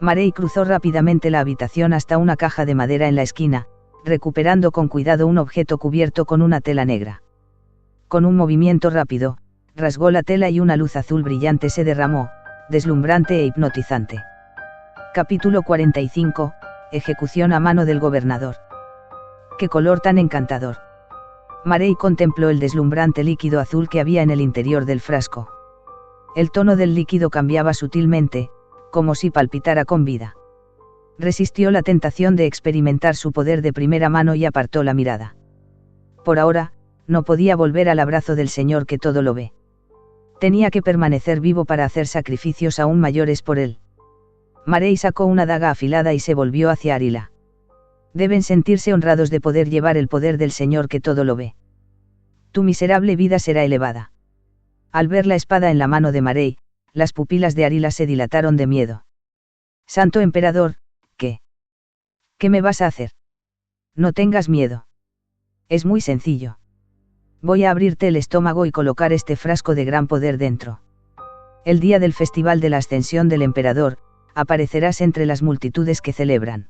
Marey cruzó rápidamente la habitación hasta una caja de madera en la esquina, recuperando con cuidado un objeto cubierto con una tela negra. Con un movimiento rápido, rasgó la tela y una luz azul brillante se derramó, deslumbrante e hipnotizante. Capítulo 45, Ejecución a mano del gobernador. ¡Qué color tan encantador! Marey contempló el deslumbrante líquido azul que había en el interior del frasco. El tono del líquido cambiaba sutilmente, como si palpitara con vida. Resistió la tentación de experimentar su poder de primera mano y apartó la mirada. Por ahora, no podía volver al abrazo del Señor que todo lo ve. Tenía que permanecer vivo para hacer sacrificios aún mayores por él. Marey sacó una daga afilada y se volvió hacia Arila. Deben sentirse honrados de poder llevar el poder del Señor que todo lo ve. Tu miserable vida será elevada. Al ver la espada en la mano de Marey, las pupilas de Arila se dilataron de miedo. Santo Emperador, ¿qué? ¿Qué me vas a hacer? No tengas miedo. Es muy sencillo. Voy a abrirte el estómago y colocar este frasco de gran poder dentro. El día del festival de la ascensión del emperador, aparecerás entre las multitudes que celebran.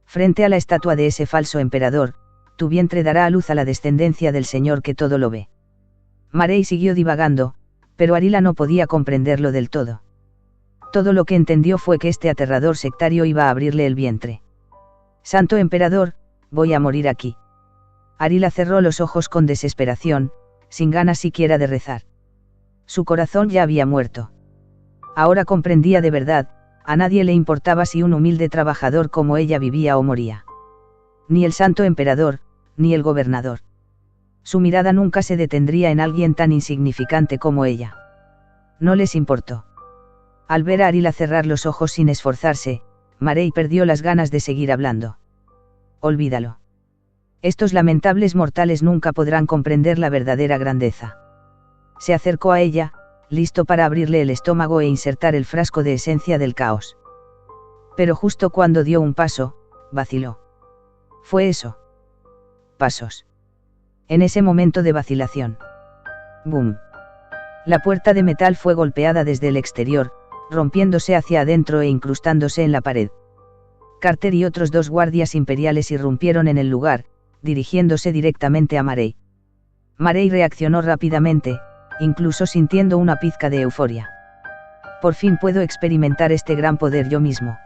Frente a la estatua de ese falso emperador, tu vientre dará a luz a la descendencia del Señor que todo lo ve. Marey siguió divagando, pero Arila no podía comprenderlo del todo. Todo lo que entendió fue que este aterrador sectario iba a abrirle el vientre. Santo Emperador, voy a morir aquí. Arila cerró los ojos con desesperación, sin ganas siquiera de rezar. Su corazón ya había muerto. Ahora comprendía de verdad, a nadie le importaba si un humilde trabajador como ella vivía o moría. Ni el Santo Emperador, ni el gobernador. Su mirada nunca se detendría en alguien tan insignificante como ella. No les importó. Al ver a Arila cerrar los ojos sin esforzarse, Marey perdió las ganas de seguir hablando. Olvídalo. Estos lamentables mortales nunca podrán comprender la verdadera grandeza. Se acercó a ella, listo para abrirle el estómago e insertar el frasco de esencia del caos. Pero justo cuando dio un paso, vaciló. Fue eso. Pasos. En ese momento de vacilación. ¡Bum! La puerta de metal fue golpeada desde el exterior, rompiéndose hacia adentro e incrustándose en la pared. Carter y otros 2 guardias imperiales irrumpieron en el lugar, dirigiéndose directamente a Marey. Marey reaccionó rápidamente, incluso sintiendo una pizca de euforia. Por fin puedo experimentar este gran poder yo mismo.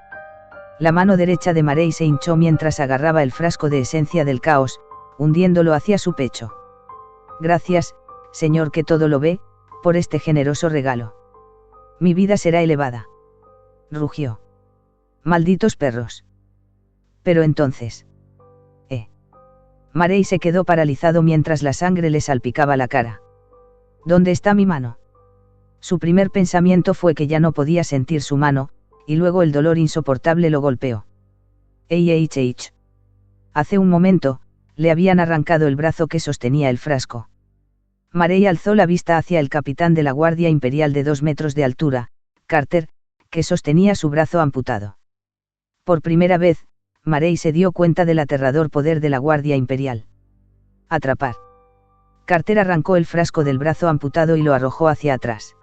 La mano derecha de Marey se hinchó mientras agarraba el frasco de esencia del caos, hundiéndolo hacia su pecho. Gracias, Señor que todo lo ve, por este generoso regalo. Mi vida será elevada. Rugió. Malditos perros. Pero entonces. Marey se quedó paralizado mientras la sangre le salpicaba la cara. ¿Dónde está mi mano? Su primer pensamiento fue que ya no podía sentir su mano, y luego el dolor insoportable lo golpeó. Hace un momento, le habían arrancado el brazo que sostenía el frasco. Marey alzó la vista hacia el capitán de la Guardia Imperial de 2 metros de altura, Carter, que sostenía su brazo amputado. Por primera vez, Marey se dio cuenta del aterrador poder de la Guardia Imperial. Atrapar. Carter arrancó el frasco del brazo amputado y lo arrojó hacia atrás.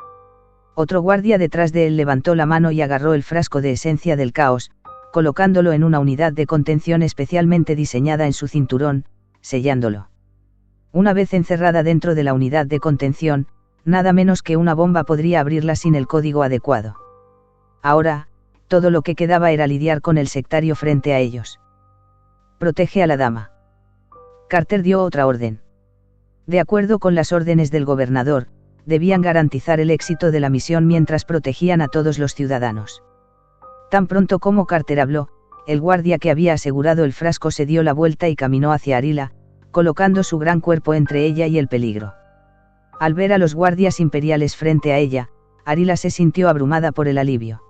Otro guardia detrás de él levantó la mano y agarró el frasco de esencia del caos, colocándolo en una unidad de contención especialmente diseñada en su cinturón, sellándolo. Una vez encerrada dentro de la unidad de contención, nada menos que una bomba podría abrirla sin el código adecuado. Ahora, todo lo que quedaba era lidiar con el sectario frente a ellos. Protege a la dama. Carter dio otra orden. De acuerdo con las órdenes del gobernador, debían garantizar el éxito de la misión mientras protegían a todos los ciudadanos. Tan pronto como Carter habló, el guardia que había asegurado el frasco se dio la vuelta y caminó hacia Arila, colocando su gran cuerpo entre ella y el peligro. Al ver a los guardias imperiales frente a ella, Arila se sintió abrumada por el alivio.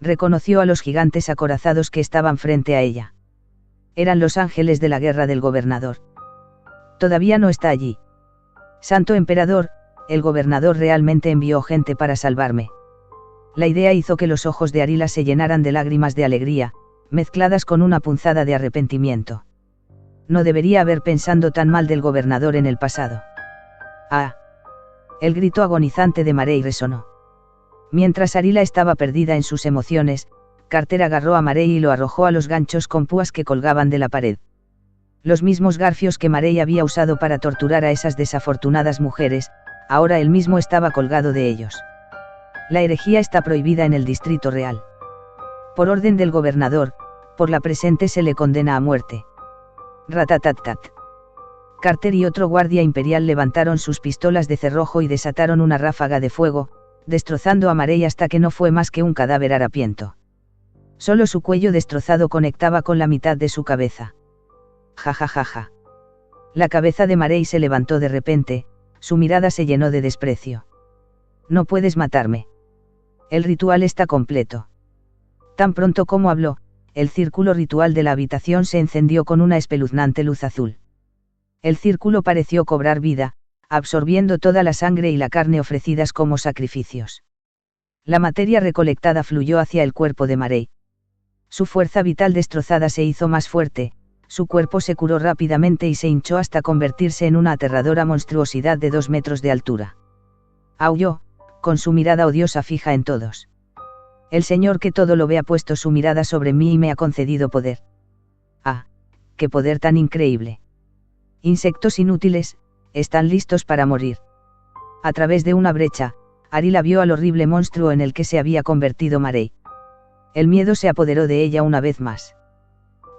Reconoció a los gigantes acorazados que estaban frente a ella. Eran los ángeles de la guerra del gobernador. Todavía no está allí. Santo emperador, el gobernador realmente envió gente para salvarme. La idea hizo que los ojos de Arila se llenaran de lágrimas de alegría, mezcladas con una punzada de arrepentimiento. No debería haber pensado tan mal del gobernador en el pasado. ¡Ah! El grito agonizante de Marey resonó. Mientras Arila estaba perdida en sus emociones, Carter agarró a Marey y lo arrojó a los ganchos con púas que colgaban de la pared. Los mismos garfios que Marey había usado para torturar a esas desafortunadas mujeres, ahora él mismo estaba colgado de ellos. La herejía está prohibida en el Distrito Real. Por orden del gobernador, por la presente se le condena a muerte. Ratatatat. Carter y otro guardia imperial levantaron sus pistolas de cerrojo y desataron una ráfaga de fuego, destrozando a Marey hasta que no fue más que un cadáver harapiento. Solo su cuello destrozado conectaba con la mitad de su cabeza. Ja ja ja ja. La cabeza de Marey se levantó de repente, su mirada se llenó de desprecio. No puedes matarme. El ritual está completo. Tan pronto como habló, el círculo ritual de la habitación se encendió con una espeluznante luz azul. El círculo pareció cobrar vida, absorbiendo toda la sangre y la carne ofrecidas como sacrificios. La materia recolectada fluyó hacia el cuerpo de Marey. Su fuerza vital destrozada se hizo más fuerte, su cuerpo se curó rápidamente y se hinchó hasta convertirse en una aterradora monstruosidad de 2 metros de altura. Aulló, con su mirada odiosa fija en todos. El Señor que todo lo ve ha puesto su mirada sobre mí y me ha concedido poder. ¡Ah! ¡Qué poder tan increíble! Insectos inútiles, están listos para morir. A través de una brecha, Arila vio al horrible monstruo en el que se había convertido Marey. El miedo se apoderó de ella una vez más.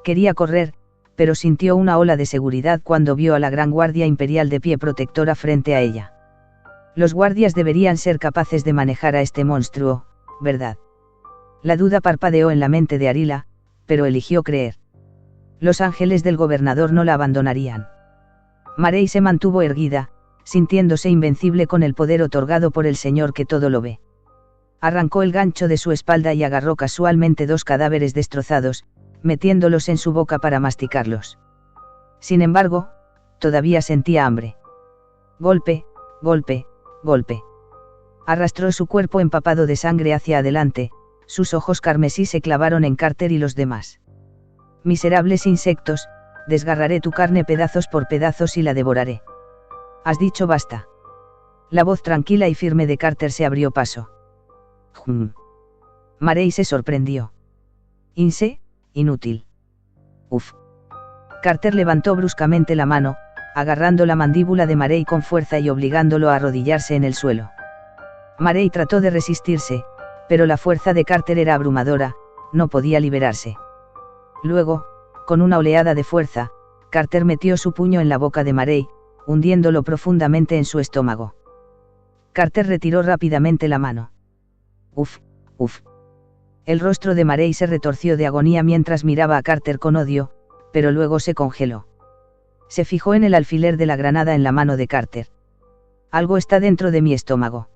Quería correr, pero sintió una ola de seguridad cuando vio a la gran guardia imperial de pie protectora frente a ella. Los guardias deberían ser capaces de manejar a este monstruo, ¿verdad? La duda parpadeó en la mente de Arila, pero eligió creer. Los ángeles del gobernador no la abandonarían. Marey se mantuvo erguida, sintiéndose invencible con el poder otorgado por el Señor que todo lo ve. Arrancó el gancho de su espalda y agarró casualmente 2 cadáveres destrozados, metiéndolos en su boca para masticarlos. Sin embargo, todavía sentía hambre. Golpe, golpe, golpe. Arrastró su cuerpo empapado de sangre hacia adelante, sus ojos carmesí se clavaron en Carter y los demás. Miserables insectos, desgarraré tu carne pedazos por pedazos y la devoraré. Has dicho basta. La voz tranquila y firme de Carter se abrió paso. Marey se sorprendió. Inútil. Uf. Carter levantó bruscamente la mano, agarrando la mandíbula de Marey con fuerza y obligándolo a arrodillarse en el suelo. Marey trató de resistirse, pero la fuerza de Carter era abrumadora, no podía liberarse. Luego, con una oleada de fuerza, Carter metió su puño en la boca de Marey, hundiéndolo profundamente en su estómago. Carter retiró rápidamente la mano. Uf. El rostro de Marey se retorció de agonía mientras miraba a Carter con odio, pero luego se congeló. Se fijó en el alfiler de la granada en la mano de Carter. Algo está dentro de mi estómago.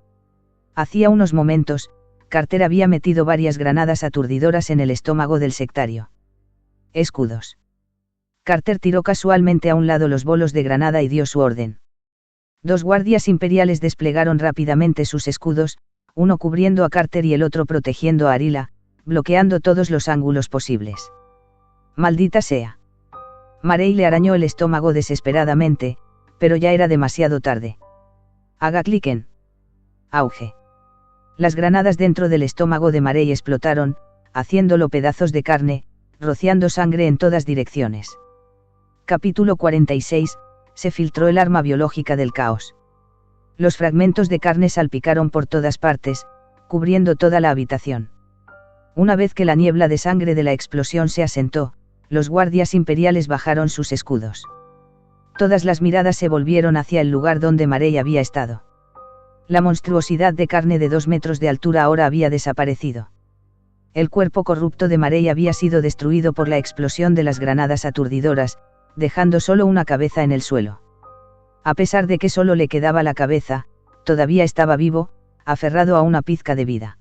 Hacía unos momentos, Carter había metido varias granadas aturdidoras en el estómago del sectario. Escudos. Carter tiró casualmente a un lado los bolos de granada y dio su orden. 2 guardias imperiales desplegaron rápidamente sus escudos, uno cubriendo a Carter y el otro protegiendo a Arila, bloqueando todos los ángulos posibles. Maldita sea. Marey le arañó el estómago desesperadamente, pero ya era demasiado tarde. Haga cliquen. Auge. Las granadas dentro del estómago de Marey explotaron, haciéndolo pedazos de carne, rociando sangre en todas direcciones. Capítulo 46, se filtró el arma biológica del caos. Los fragmentos de carne salpicaron por todas partes, cubriendo toda la habitación. Una vez que la niebla de sangre de la explosión se asentó, los guardias imperiales bajaron sus escudos. Todas las miradas se volvieron hacia el lugar donde Marey había estado. La monstruosidad de carne de 2 metros de altura ahora había desaparecido. El cuerpo corrupto de Marey había sido destruido por la explosión de las granadas aturdidoras, dejando solo una cabeza en el suelo. A pesar de que solo le quedaba la cabeza, todavía estaba vivo, aferrado a una pizca de vida.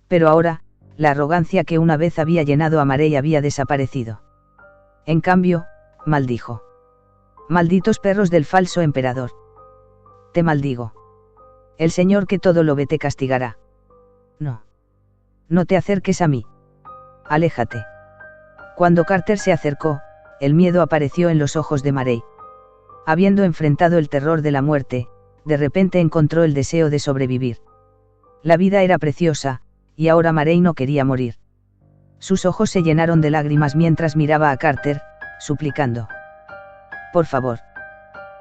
Pero ahora, la arrogancia que una vez había llenado a Marey había desaparecido. En cambio, maldijo. Malditos perros del falso emperador. Te maldigo. El Señor que todo lo ve te castigará. No. No te acerques a mí. Aléjate. Cuando Carter se acercó, el miedo apareció en los ojos de Marey. Habiendo enfrentado el terror de la muerte, de repente encontró el deseo de sobrevivir. La vida era preciosa, y ahora Marey no quería morir. Sus ojos se llenaron de lágrimas mientras miraba a Carter, suplicando. Por favor.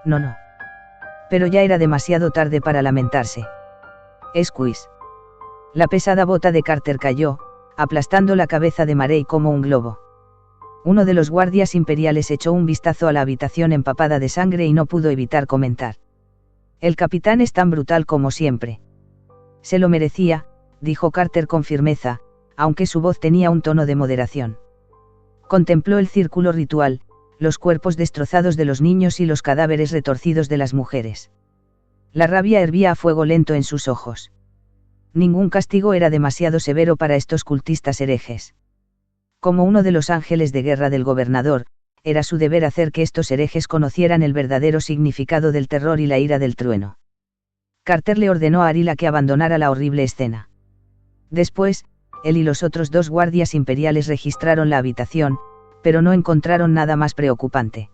No, no. Pero ya era demasiado tarde para lamentarse. Squeeze. La pesada bota de Carter cayó, aplastando la cabeza de Marey como un globo. Uno de los guardias imperiales echó un vistazo a la habitación empapada de sangre y no pudo evitar comentar. El capitán es tan brutal como siempre. Se lo merecía, dijo Carter con firmeza, aunque su voz tenía un tono de moderación. Contempló el círculo ritual, los cuerpos destrozados de los niños y los cadáveres retorcidos de las mujeres. La rabia hervía a fuego lento en sus ojos. Ningún castigo era demasiado severo para estos cultistas herejes. Como uno de los ángeles de guerra del gobernador, era su deber hacer que estos herejes conocieran el verdadero significado del terror y la ira del trueno. Carter le ordenó a Arila que abandonara la horrible escena. Después, él y los otros 2 guardias imperiales registraron la habitación, pero no encontraron nada más preocupante.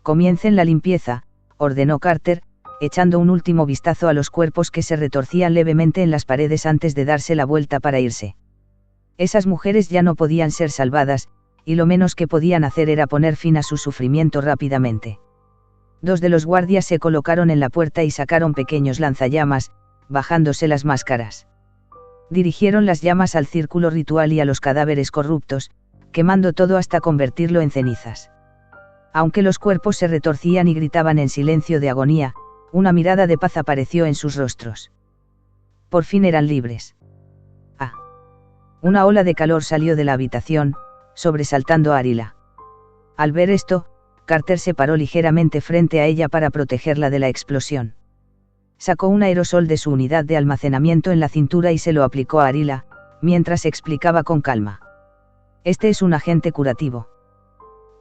Comiencen la limpieza, ordenó Carter, echando un último vistazo a los cuerpos que se retorcían levemente en las paredes antes de darse la vuelta para irse. Esas mujeres ya no podían ser salvadas, y lo menos que podían hacer era poner fin a su sufrimiento rápidamente. 2 de los guardias se colocaron en la puerta y sacaron pequeños lanzallamas, bajándose las máscaras. Dirigieron las llamas al círculo ritual y a los cadáveres corruptos, quemando todo hasta convertirlo en cenizas. Aunque los cuerpos se retorcían y gritaban en silencio de agonía, una mirada de paz apareció en sus rostros. Por fin eran libres. Ah. Una ola de calor salió de la habitación, sobresaltando a Arila. Al ver esto, Carter se paró ligeramente frente a ella para protegerla de la explosión. Sacó un aerosol de su unidad de almacenamiento en la cintura y se lo aplicó a Arila, mientras explicaba con calma. Este es un agente curativo.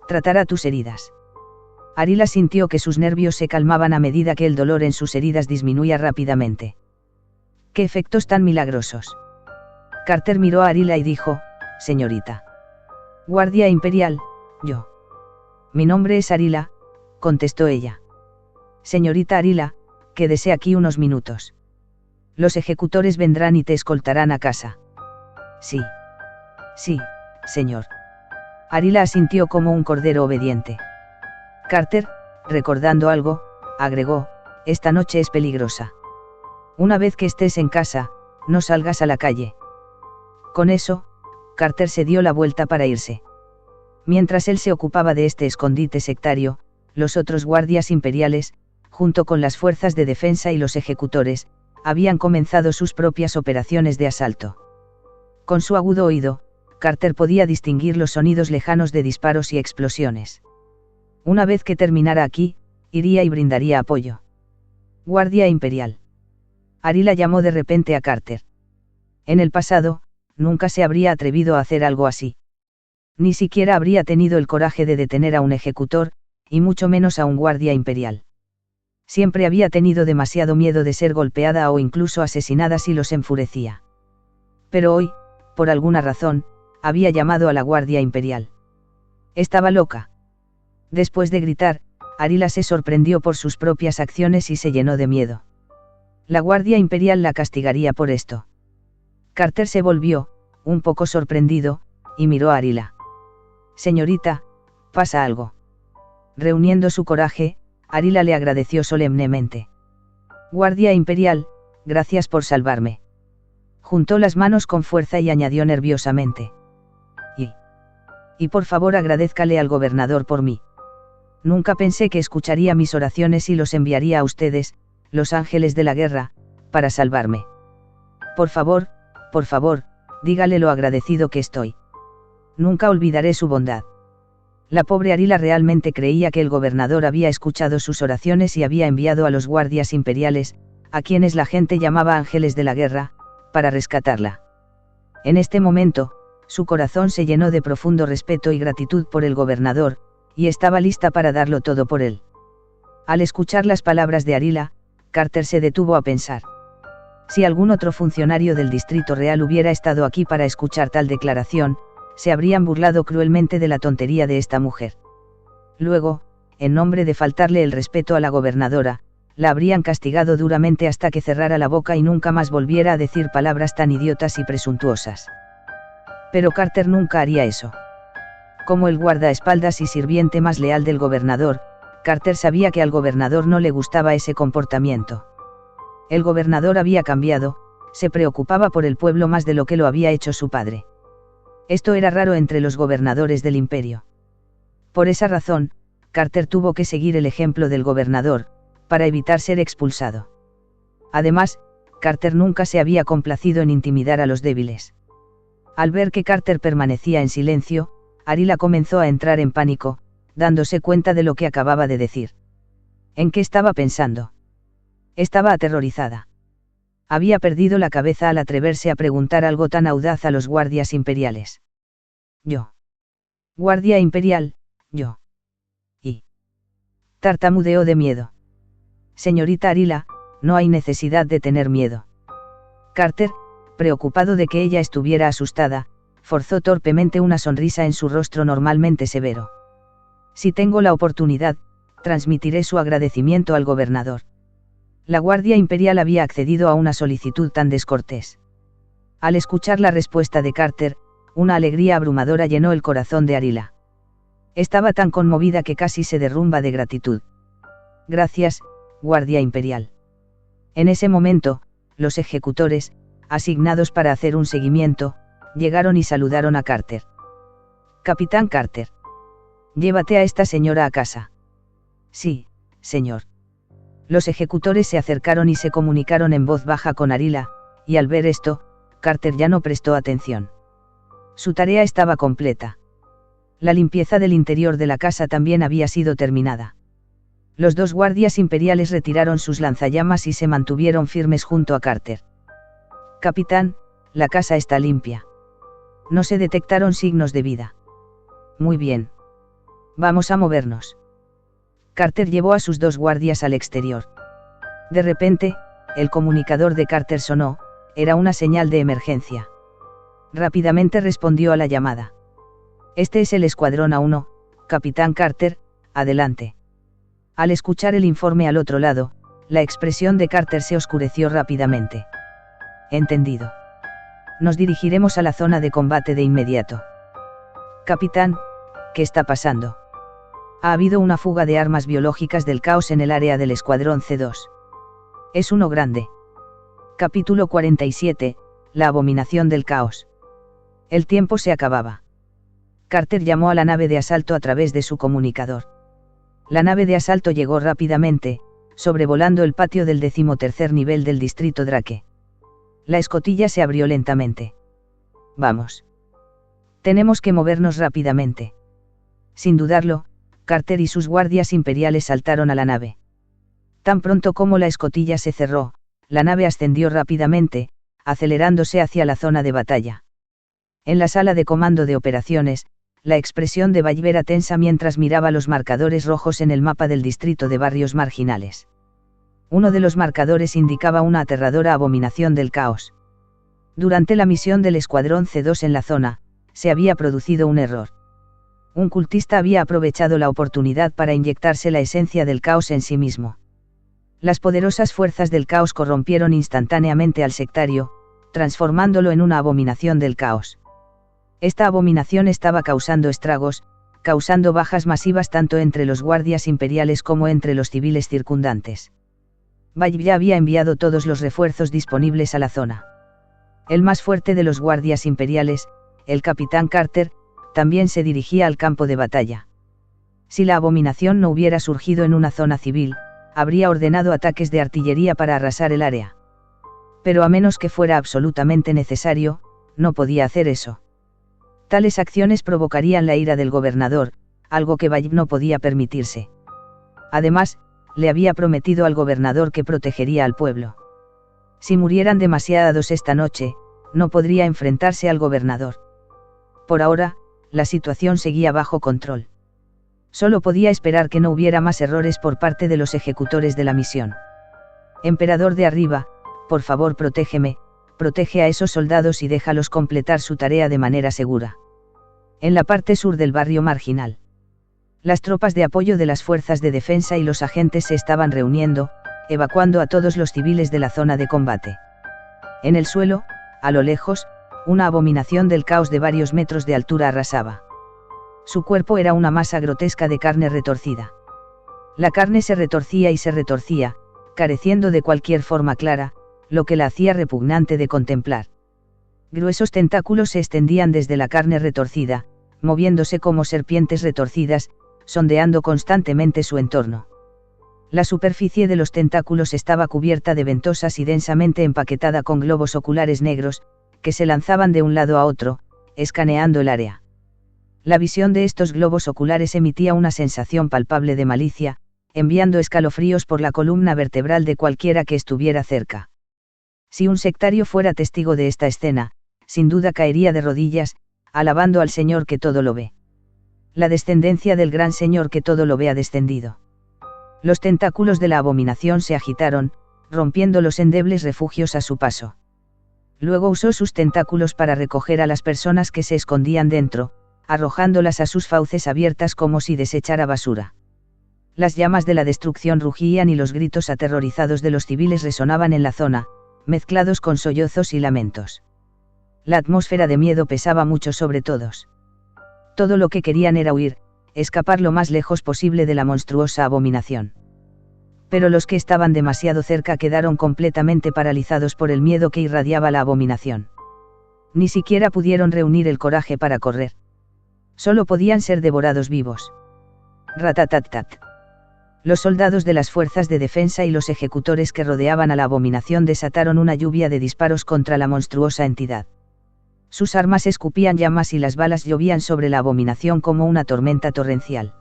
Tratará tus heridas. Arila sintió que sus nervios se calmaban a medida que el dolor en sus heridas disminuía rápidamente. ¡Qué efectos tan milagrosos! Carter miró a Arila y dijo, señorita. Guardia Imperial, yo. Mi nombre es Arila, contestó ella. Señorita Arila, quédese aquí unos minutos. Los ejecutores vendrán y te escoltarán a casa. Sí. Sí, señor. Arila asintió como un cordero obediente. Carter, recordando algo, agregó, esta noche es peligrosa. Una vez que estés en casa, no salgas a la calle. Con eso, Carter se dio la vuelta para irse. Mientras él se ocupaba de este escondite sectario, los otros guardias imperiales, junto con las fuerzas de defensa y los ejecutores, habían comenzado sus propias operaciones de asalto. Con su agudo oído, Carter podía distinguir los sonidos lejanos de disparos y explosiones. Una vez que terminara aquí, iría y brindaría apoyo. Guardia Imperial. Arila llamó de repente a Carter. En el pasado, nunca se habría atrevido a hacer algo así. Ni siquiera habría tenido el coraje de detener a un ejecutor, y mucho menos a un guardia imperial. Siempre había tenido demasiado miedo de ser golpeada o incluso asesinada si los enfurecía. Pero hoy, por alguna razón, había llamado a la guardia imperial. Estaba loca. Después de gritar, Arila se sorprendió por sus propias acciones y se llenó de miedo. La guardia imperial la castigaría por esto. Carter se volvió, un poco sorprendido, y miró a Arila. Señorita, ¿pasa algo? Reuniendo su coraje, Arila le agradeció solemnemente. Guardia imperial, gracias por salvarme. Juntó las manos con fuerza y añadió nerviosamente. Y por favor agradézcale al gobernador por mí. Nunca pensé que escucharía mis oraciones y los enviaría a ustedes, los ángeles de la guerra, para salvarme. Por favor, dígale lo agradecido que estoy. Nunca olvidaré su bondad. La pobre Arila realmente creía que el gobernador había escuchado sus oraciones y había enviado a los guardias imperiales, a quienes la gente llamaba ángeles de la guerra, para rescatarla. En este momento, su corazón se llenó de profundo respeto y gratitud por el gobernador, y estaba lista para darlo todo por él. Al escuchar las palabras de Arila, Carter se detuvo a pensar. Si algún otro funcionario del Distrito Real hubiera estado aquí para escuchar tal declaración, se habrían burlado cruelmente de la tontería de esta mujer. Luego, en nombre de faltarle el respeto a la gobernadora, la habrían castigado duramente hasta que cerrara la boca y nunca más volviera a decir palabras tan idiotas y presuntuosas. Pero Carter nunca haría eso. Como el guardaespaldas y sirviente más leal del gobernador, Carter sabía que al gobernador no le gustaba ese comportamiento. El gobernador había cambiado, se preocupaba por el pueblo más de lo que lo había hecho su padre. Esto era raro entre los gobernadores del imperio. Por esa razón, Carter tuvo que seguir el ejemplo del gobernador, para evitar ser expulsado. Además, Carter nunca se había complacido en intimidar a los débiles. Al ver que Carter permanecía en silencio, Arila comenzó a entrar en pánico, dándose cuenta de lo que acababa de decir. ¿En qué estaba pensando? Estaba aterrorizada. Había perdido la cabeza al atreverse a preguntar algo tan audaz a los guardias imperiales. Yo. Guardia imperial, yo. Y. Tartamudeó de miedo. Señorita Arila, no hay necesidad de tener miedo. Carter, preocupado de que ella estuviera asustada, forzó torpemente una sonrisa en su rostro normalmente severo. Si tengo la oportunidad, transmitiré su agradecimiento al gobernador. La Guardia Imperial había accedido a una solicitud tan descortés. Al escuchar la respuesta de Carter, una alegría abrumadora llenó el corazón de Arila. Estaba tan conmovida que casi se derrumba de gratitud. Gracias, Guardia Imperial. En ese momento, los ejecutores, asignados para hacer un seguimiento, llegaron y saludaron a Carter. Capitán Carter. Llévate a esta señora a casa. Sí, señor. Los ejecutores se acercaron y se comunicaron en voz baja con Arila, y al ver esto, Carter ya no prestó atención. Su tarea estaba completa. La limpieza del interior de la casa también había sido terminada. Los dos guardias imperiales retiraron sus lanzallamas y se mantuvieron firmes junto a Carter. Capitán, la casa está limpia. No se detectaron signos de vida. Muy bien. Vamos a movernos. Carter llevó a sus dos guardias al exterior. De repente, el comunicador de Carter sonó, era una señal de emergencia. Rápidamente respondió a la llamada. Este es el escuadrón A1, Capitán Carter, adelante. Al escuchar el informe al otro lado, la expresión de Carter se oscureció rápidamente. Entendido. Nos dirigiremos a la zona de combate de inmediato. Capitán, ¿qué está pasando? Ha habido una fuga de armas biológicas del caos en el área del Escuadrón C2. Es uno grande. Capítulo 47, la abominación del caos. El tiempo se acababa. Carter llamó a la nave de asalto a través de su comunicador. La nave de asalto llegó rápidamente, sobrevolando el patio del 13º nivel del distrito Drake. La escotilla se abrió lentamente. Vamos. Tenemos que movernos rápidamente. Sin dudarlo, Carter y sus guardias imperiales saltaron a la nave. Tan pronto como la escotilla se cerró, la nave ascendió rápidamente, acelerándose hacia la zona de batalla. En la sala de comando de operaciones, la expresión de Bayer era tensa mientras miraba los marcadores rojos en el mapa del distrito de barrios marginales. Uno de los marcadores indicaba una aterradora abominación del caos. Durante la misión del Escuadrón C2 en la zona, se había producido un error. Un cultista había aprovechado la oportunidad para inyectarse la esencia del caos en sí mismo. Las poderosas fuerzas del caos corrompieron instantáneamente al sectario, transformándolo en una abominación del caos. Esta abominación estaba causando estragos, causando bajas masivas tanto entre los guardias imperiales como entre los civiles circundantes. Bayer ya había enviado todos los refuerzos disponibles a la zona. El más fuerte de los guardias imperiales, el capitán Carter, también se dirigía al campo de batalla. Si la abominación no hubiera surgido en una zona civil, habría ordenado ataques de artillería para arrasar el área. Pero a menos que fuera absolutamente necesario, no podía hacer eso. Tales acciones provocarían la ira del gobernador, algo que Bayb no podía permitirse. Además, le había prometido al gobernador que protegería al pueblo. Si murieran demasiados esta noche, no podría enfrentarse al gobernador. Por ahora, la situación seguía bajo control. Solo podía esperar que no hubiera más errores por parte de los ejecutores de la misión. Emperador de arriba, por favor protégeme, protege a esos soldados y déjalos completar su tarea de manera segura. En la parte sur del barrio marginal, las tropas de apoyo de las fuerzas de defensa y los agentes se estaban reuniendo, evacuando a todos los civiles de la zona de combate. En el suelo, a lo lejos, una abominación del caos de varios metros de altura arrasaba. Su cuerpo era una masa grotesca de carne retorcida. La carne se retorcía y se retorcía, careciendo de cualquier forma clara, lo que la hacía repugnante de contemplar. Gruesos tentáculos se extendían desde la carne retorcida, moviéndose como serpientes retorcidas, sondeando constantemente su entorno. La superficie de los tentáculos estaba cubierta de ventosas y densamente empaquetada con globos oculares negros, que se lanzaban de un lado a otro, escaneando el área. La visión de estos globos oculares emitía una sensación palpable de malicia, enviando escalofríos por la columna vertebral de cualquiera que estuviera cerca. Si un sectario fuera testigo de esta escena, sin duda caería de rodillas, alabando al Señor que todo lo ve. La descendencia del gran Señor que todo lo ve ha descendido. Los tentáculos de la abominación se agitaron, rompiendo los endebles refugios a su paso. Luego usó sus tentáculos para recoger a las personas que se escondían dentro, arrojándolas a sus fauces abiertas como si desechara basura. Las llamas de la destrucción rugían y los gritos aterrorizados de los civiles resonaban en la zona, mezclados con sollozos y lamentos. La atmósfera de miedo pesaba mucho sobre todos. Todo lo que querían era huir, escapar lo más lejos posible de la monstruosa abominación. Pero los que estaban demasiado cerca quedaron completamente paralizados por el miedo que irradiaba la abominación. Ni siquiera pudieron reunir el coraje para correr. Solo podían ser devorados vivos. Ratatatat. Los soldados de las fuerzas de defensa y los ejecutores que rodeaban a la abominación desataron una lluvia de disparos contra la monstruosa entidad. Sus armas escupían llamas y las balas llovían sobre la abominación como una tormenta torrencial.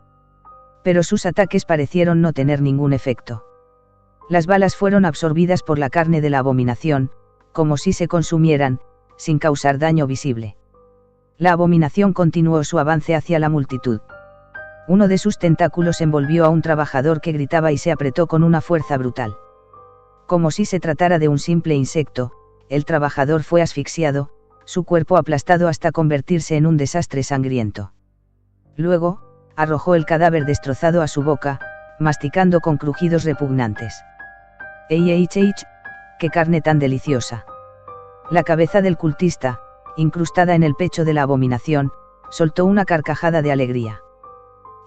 Pero sus ataques parecieron no tener ningún efecto. Las balas fueron absorbidas por la carne de la abominación, como si se consumieran, sin causar daño visible. La abominación continuó su avance hacia la multitud. Uno de sus tentáculos envolvió a un trabajador que gritaba y se apretó con una fuerza brutal. Como si se tratara de un simple insecto, el trabajador fue asfixiado, su cuerpo aplastado hasta convertirse en un desastre sangriento. Luego, arrojó el cadáver destrozado a su boca, masticando con crujidos repugnantes. ¡Qué carne tan deliciosa! La cabeza del cultista, incrustada en el pecho de la abominación, soltó una carcajada de alegría.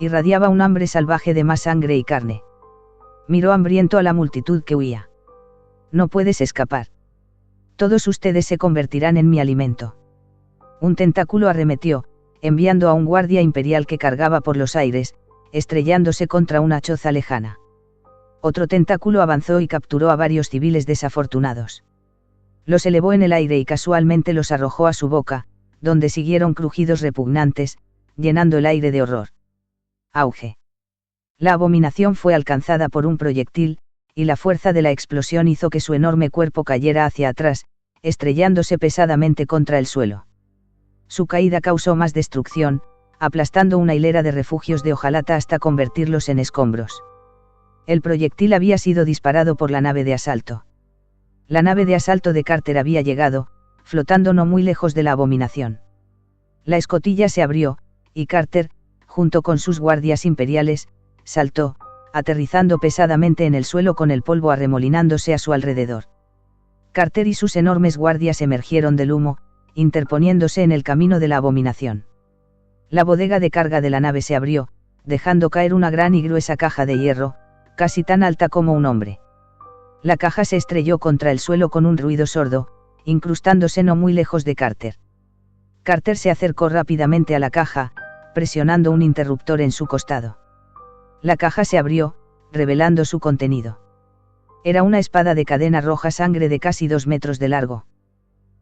Irradiaba un hambre salvaje de más sangre y carne. Miró hambriento a la multitud que huía. No puedes escapar. Todos ustedes se convertirán en mi alimento. Un tentáculo arremetió, enviando a un guardia imperial que cargaba por los aires, estrellándose contra una choza lejana. Otro tentáculo avanzó y capturó a varios civiles desafortunados. Los elevó en el aire y casualmente los arrojó a su boca, donde siguieron crujidos repugnantes, llenando el aire de horror. Auge. La abominación fue alcanzada por un proyectil, y la fuerza de la explosión hizo que su enorme cuerpo cayera hacia atrás, estrellándose pesadamente contra el suelo. Su caída causó más destrucción, aplastando una hilera de refugios de hojalata hasta convertirlos en escombros. El proyectil había sido disparado por la nave de asalto. La nave de asalto de Carter había llegado, flotando no muy lejos de la abominación. La escotilla se abrió, y Carter, junto con sus guardias imperiales, saltó, aterrizando pesadamente en el suelo con el polvo arremolinándose a su alrededor. Carter y sus enormes guardias emergieron del humo, interponiéndose en el camino de la abominación. La bodega de carga de la nave se abrió, dejando caer una gran y gruesa caja de hierro, casi tan alta como un hombre. La caja se estrelló contra el suelo con un ruido sordo, incrustándose no muy lejos de Carter. Carter se acercó rápidamente a la caja, presionando un interruptor en su costado. La caja se abrió, revelando su contenido. Era una espada de cadena roja sangre de casi 2 metros de largo.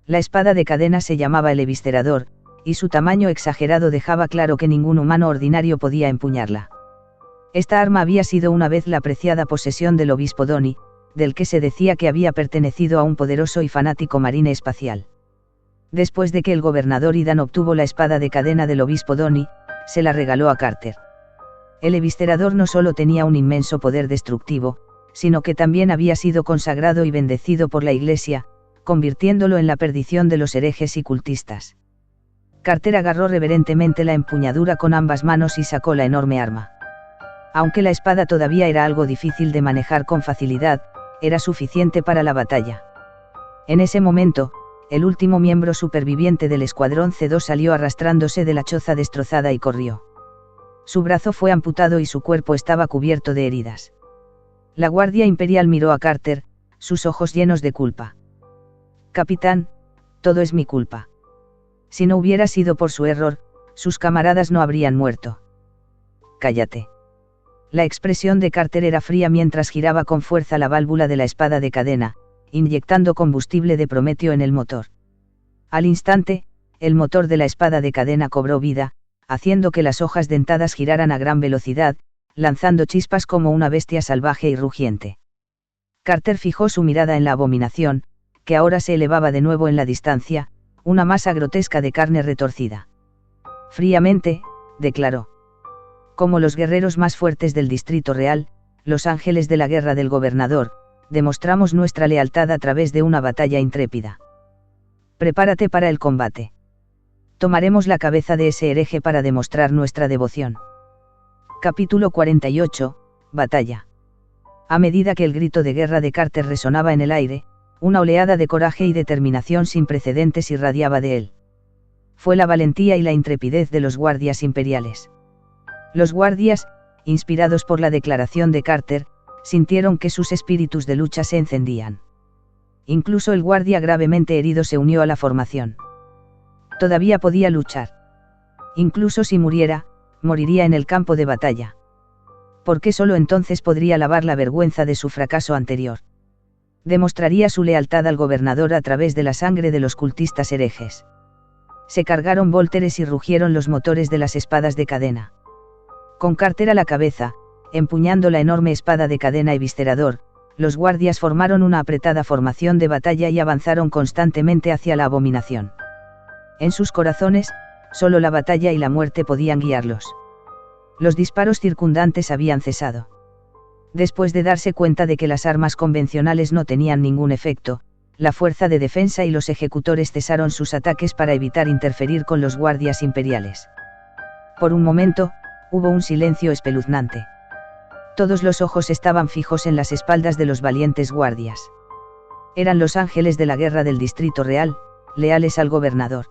La espada de cadena se llamaba el eviscerador, y su tamaño exagerado dejaba claro que ningún humano ordinario podía empuñarla. Esta arma había sido una vez la preciada posesión del obispo Donny, del que se decía que había pertenecido a un poderoso y fanático marine espacial. Después de que el gobernador Idan obtuvo la espada de cadena del obispo Donny, se la regaló a Carter. El eviscerador no solo tenía un inmenso poder destructivo, sino que también había sido consagrado y bendecido por la Iglesia, convirtiéndolo en la perdición de los herejes y cultistas. Carter agarró reverentemente la empuñadura con ambas manos y sacó la enorme arma. Aunque la espada todavía era algo difícil de manejar con facilidad, era suficiente para la batalla. En ese momento, el último miembro superviviente del Escuadrón C2 salió arrastrándose de la choza destrozada y corrió. Su brazo fue amputado y su cuerpo estaba cubierto de heridas. La Guardia Imperial miró a Carter, sus ojos llenos de culpa. «Capitán, todo es mi culpa. Si no hubiera sido por su error, sus camaradas no habrían muerto». «Cállate». La expresión de Carter era fría mientras giraba con fuerza la válvula de la espada de cadena, inyectando combustible de prometio en el motor. Al instante, el motor de la espada de cadena cobró vida, haciendo que las hojas dentadas giraran a gran velocidad, lanzando chispas como una bestia salvaje y rugiente. Carter fijó su mirada en la abominación, que ahora se elevaba de nuevo en la distancia, una masa grotesca de carne retorcida. Fríamente, declaró. Como los guerreros más fuertes del Distrito Real, los ángeles de la guerra del gobernador, demostramos nuestra lealtad a través de una batalla intrépida. Prepárate para el combate. Tomaremos la cabeza de ese hereje para demostrar nuestra devoción. Capítulo 48, Batalla. A medida que el grito de guerra de Carter resonaba en el aire, una oleada de coraje y determinación sin precedentes irradiaba de él. Fue la valentía y la intrepidez de los guardias imperiales. Los guardias, inspirados por la declaración de Carter, sintieron que sus espíritus de lucha se encendían. Incluso el guardia gravemente herido se unió a la formación. Todavía podía luchar. Incluso si muriera, moriría en el campo de batalla. Porque solo entonces podría lavar la vergüenza de su fracaso anterior. Demostraría su lealtad al gobernador a través de la sangre de los cultistas herejes. Se cargaron vólteres y rugieron los motores de las espadas de cadena. Con Carter a la cabeza, empuñando la enorme espada de cadena eviscerador, los guardias formaron una apretada formación de batalla y avanzaron constantemente hacia la abominación. En sus corazones, solo la batalla y la muerte podían guiarlos. Los disparos circundantes habían cesado. Después de darse cuenta de que las armas convencionales no tenían ningún efecto, la fuerza de defensa y los ejecutores cesaron sus ataques para evitar interferir con los guardias imperiales. Por un momento, hubo un silencio espeluznante. Todos los ojos estaban fijos en las espaldas de los valientes guardias. Eran los ángeles de la guerra del Distrito Real, leales al gobernador.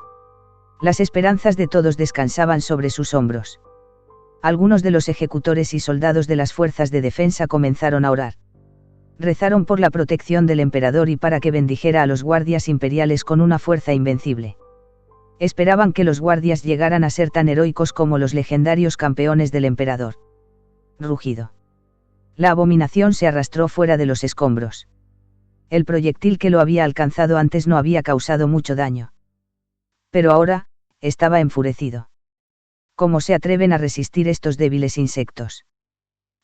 Las esperanzas de todos descansaban sobre sus hombros. Algunos de los ejecutores y soldados de las fuerzas de defensa comenzaron a orar. Rezaron por la protección del emperador y para que bendijera a los guardias imperiales con una fuerza invencible. Esperaban que los guardias llegaran a ser tan heroicos como los legendarios campeones del emperador. Rugido. La abominación se arrastró fuera de los escombros. El proyectil que lo había alcanzado antes no había causado mucho daño. Pero ahora, estaba enfurecido. ¿Cómo se atreven a resistir estos débiles insectos?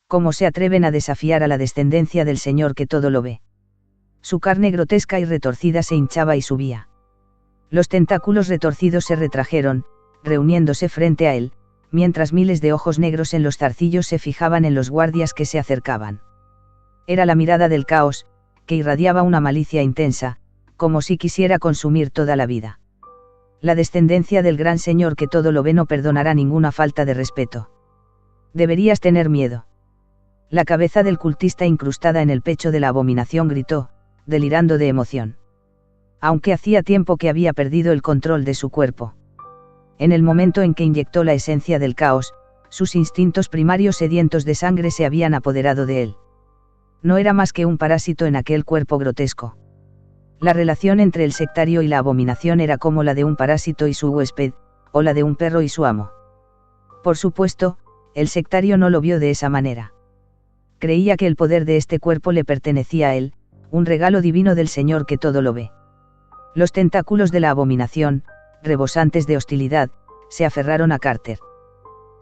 ¿Cómo se atreven a desafiar a la descendencia del Señor que todo lo ve? Su carne grotesca y retorcida se hinchaba y subía. Los tentáculos retorcidos se retrajeron, reuniéndose frente a él, mientras miles de ojos negros en los zarcillos se fijaban en los guardias que se acercaban. Era la mirada del caos, que irradiaba una malicia intensa, como si quisiera consumir toda la vida. La descendencia del gran Señor que todo lo ve no perdonará ninguna falta de respeto. Deberías tener miedo. La cabeza del cultista incrustada en el pecho de la abominación gritó, delirando de emoción. Aunque hacía tiempo que había perdido el control de su cuerpo. En el momento en que inyectó la esencia del caos, sus instintos primarios sedientos de sangre se habían apoderado de él. No era más que un parásito en aquel cuerpo grotesco. La relación entre el sectario y la abominación era como la de un parásito y su huésped, o la de un perro y su amo. Por supuesto, el sectario no lo vio de esa manera. Creía que el poder de este cuerpo le pertenecía a él, un regalo divino del Señor que todo lo ve. Los tentáculos de la abominación, rebosantes de hostilidad, se aferraron a Carter.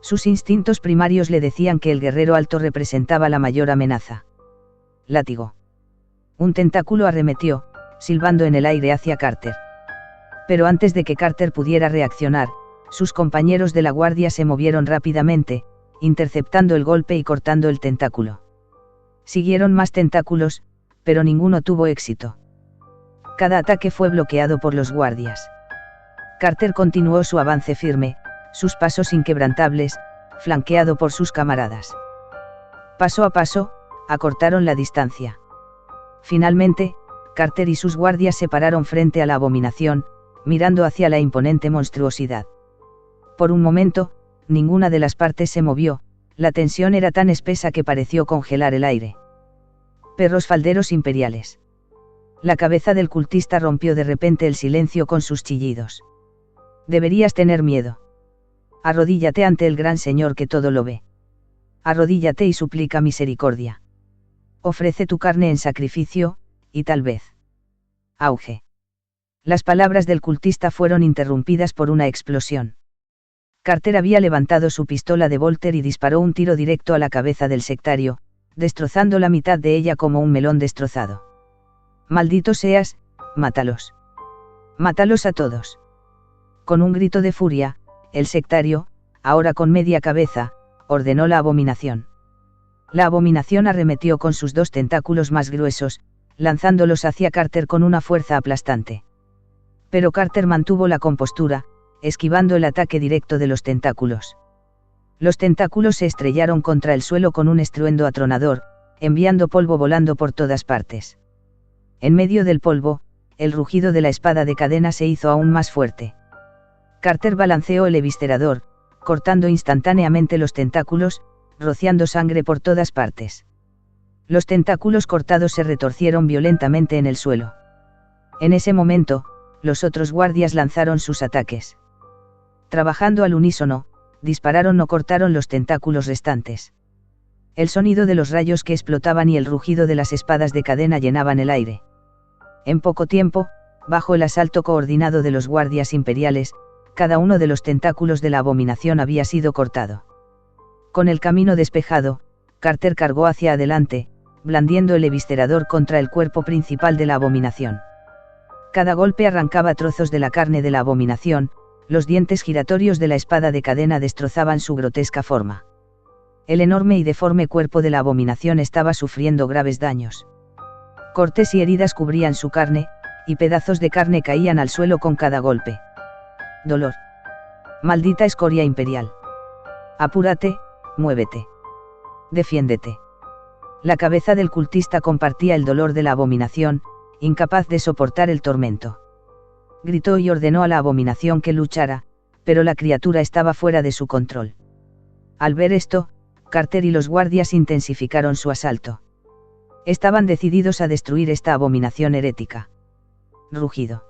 Sus instintos primarios le decían que el guerrero alto representaba la mayor amenaza. Látigo. Un tentáculo arremetió, silbando en el aire hacia Carter. Pero antes de que Carter pudiera reaccionar, sus compañeros de la guardia se movieron rápidamente, interceptando el golpe y cortando el tentáculo. Siguieron más tentáculos, pero ninguno tuvo éxito. Cada ataque fue bloqueado por los guardias. Carter continuó su avance firme, sus pasos inquebrantables, flanqueado por sus camaradas. Paso a paso, acortaron la distancia. Finalmente, Carter y sus guardias se pararon frente a la abominación, mirando hacia la imponente monstruosidad. Por un momento, ninguna de las partes se movió, la tensión era tan espesa que pareció congelar el aire. Perros falderos imperiales. La cabeza del cultista rompió de repente el silencio con sus chillidos. Deberías tener miedo. Arrodíllate ante el gran Señor que todo lo ve. Arrodíllate y suplica misericordia. Ofrece tu carne en sacrificio, y tal vez. Auge. Las palabras del cultista fueron interrumpidas por una explosión. Carter había levantado su pistola de Volter y disparó un tiro directo a la cabeza del sectario, destrozando la mitad de ella como un melón destrozado. Maldito seas, mátalos. Mátalos a todos. Con un grito de furia, el sectario, ahora con media cabeza, ordenó la abominación. La abominación arremetió con sus dos tentáculos más gruesos, lanzándolos hacia Carter con una fuerza aplastante. Pero Carter mantuvo la compostura, esquivando el ataque directo de los tentáculos. Los tentáculos se estrellaron contra el suelo con un estruendo atronador, enviando polvo volando por todas partes. En medio del polvo, el rugido de la espada de cadena se hizo aún más fuerte. Carter balanceó el eviscerador, cortando instantáneamente los tentáculos, rociando sangre por todas partes. Los tentáculos cortados se retorcieron violentamente en el suelo. En ese momento, los otros guardias lanzaron sus ataques. Trabajando al unísono, dispararon o cortaron los tentáculos restantes. El sonido de los rayos que explotaban y el rugido de las espadas de cadena llenaban el aire. En poco tiempo, bajo el asalto coordinado de los guardias imperiales, cada uno de los tentáculos de la abominación había sido cortado. Con el camino despejado, Carter cargó hacia adelante, blandiendo el eviscerador contra el cuerpo principal de la abominación. Cada golpe arrancaba trozos de la carne de la abominación, los dientes giratorios de la espada de cadena destrozaban su grotesca forma. El enorme y deforme cuerpo de la abominación estaba sufriendo graves daños. Cortes y heridas cubrían su carne, y pedazos de carne caían al suelo con cada golpe. Dolor. Maldita escoria imperial. Apúrate, muévete. Defiéndete. La cabeza del cultista compartía el dolor de la abominación, incapaz de soportar el tormento. Gritó y ordenó a la abominación que luchara, pero la criatura estaba fuera de su control. Al ver esto, Carter y los guardias intensificaron su asalto. Estaban decididos a destruir esta abominación herética. Rugido.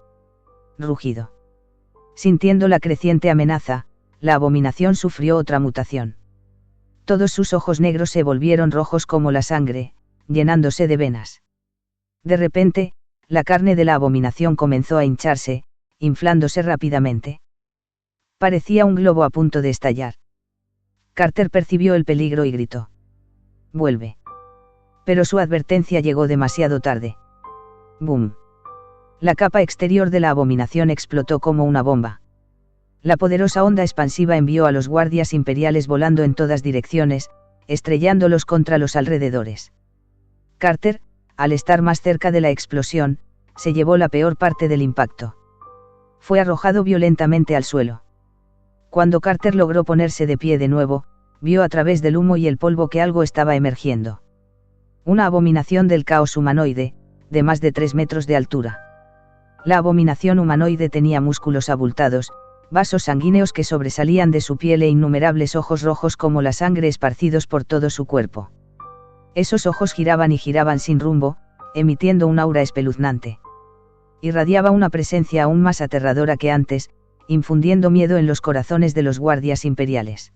Rugido. Sintiendo la creciente amenaza, la abominación sufrió otra mutación. Todos sus ojos negros se volvieron rojos como la sangre, llenándose de venas. De repente, la carne de la abominación comenzó a hincharse, inflándose rápidamente. Parecía un globo a punto de estallar. Carter percibió el peligro y gritó: «Vuelve». Pero su advertencia llegó demasiado tarde. ¡Bum! La capa exterior de la abominación explotó como una bomba. La poderosa onda expansiva envió a los guardias imperiales volando en todas direcciones, estrellándolos contra los alrededores. Carter, al estar más cerca de la explosión, se llevó la peor parte del impacto. Fue arrojado violentamente al suelo. Cuando Carter logró ponerse de pie de nuevo, vio a través del humo y el polvo que algo estaba emergiendo. Una abominación del caos humanoide, de más de 3 metros de altura. La abominación humanoide tenía músculos abultados, vasos sanguíneos que sobresalían de su piel e innumerables ojos rojos como la sangre esparcidos por todo su cuerpo. Esos ojos giraban y giraban sin rumbo, emitiendo un aura espeluznante. Irradiaba una presencia aún más aterradora que antes, infundiendo miedo en los corazones de los guardias imperiales.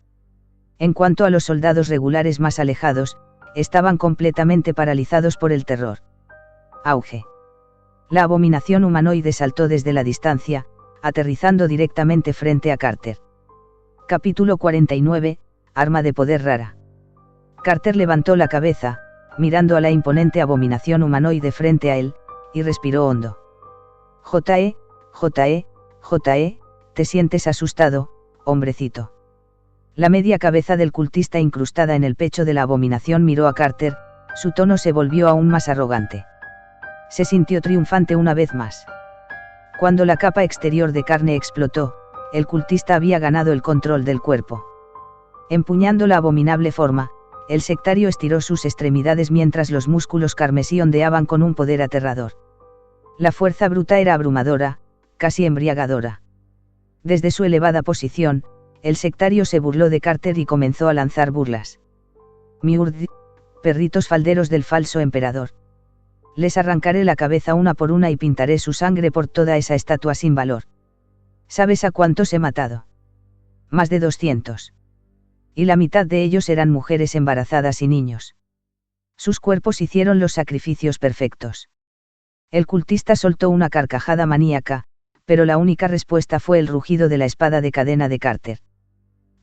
En cuanto a los soldados regulares más alejados, estaban completamente paralizados por el terror. Auge. La abominación humanoide saltó desde la distancia, aterrizando directamente frente a Carter. Capítulo 49, Arma de poder rara. Carter levantó la cabeza, mirando a la imponente abominación humanoide frente a él, y respiró hondo. J.E., ¿te sientes asustado, hombrecito? La media cabeza del cultista incrustada en el pecho de la abominación miró a Carter, su tono se volvió aún más arrogante. Se sintió triunfante una vez más. Cuando la capa exterior de carne explotó, el cultista había ganado el control del cuerpo. Empuñando la abominable forma, el sectario estiró sus extremidades mientras los músculos carmesí ondeaban con un poder aterrador. La fuerza bruta era abrumadora, casi embriagadora. Desde su elevada posición, el sectario se burló de Carter y comenzó a lanzar burlas. Miurd, perritos falderos del falso emperador. Les arrancaré la cabeza una por una y pintaré su sangre por toda esa estatua sin valor. ¿Sabes a cuántos he matado? Más de 200. Y la mitad de ellos eran mujeres embarazadas y niños. Sus cuerpos hicieron los sacrificios perfectos. El cultista soltó una carcajada maníaca, pero la única respuesta fue el rugido de la espada de cadena de Carter.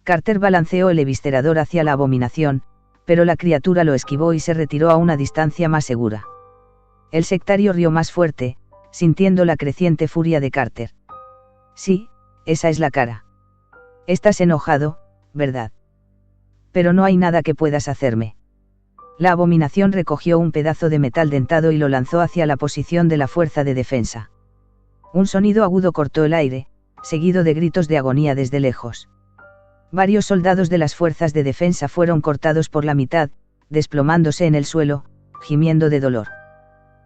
Carter balanceó el eviscerador hacia la abominación, pero la criatura lo esquivó y se retiró a una distancia más segura. El sectario rió más fuerte, sintiendo la creciente furia de Carter. Sí, esa es la cara. Estás enojado, ¿verdad? Pero no hay nada que puedas hacerme. La abominación recogió un pedazo de metal dentado y lo lanzó hacia la posición de la fuerza de defensa. Un sonido agudo cortó el aire, seguido de gritos de agonía desde lejos. Varios soldados de las fuerzas de defensa fueron cortados por la mitad, desplomándose en el suelo, gimiendo de dolor.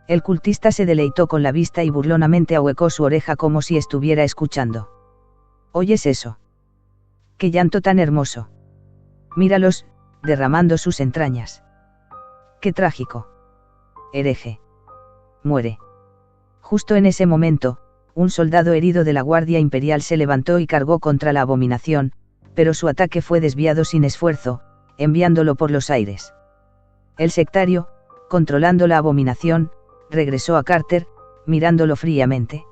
El cultista se deleitó con la vista y burlonamente ahuecó su oreja como si estuviera escuchando. ¿Oyes eso? ¡Qué llanto tan hermoso! Míralos, derramando sus entrañas. ¡Qué trágico! Hereje. Muere. Justo en ese momento, un soldado herido de la Guardia Imperial se levantó y cargó contra la abominación, pero su ataque fue desviado sin esfuerzo, enviándolo por los aires. El sectario, controlando la abominación, regresó a Carter, mirándolo fríamente.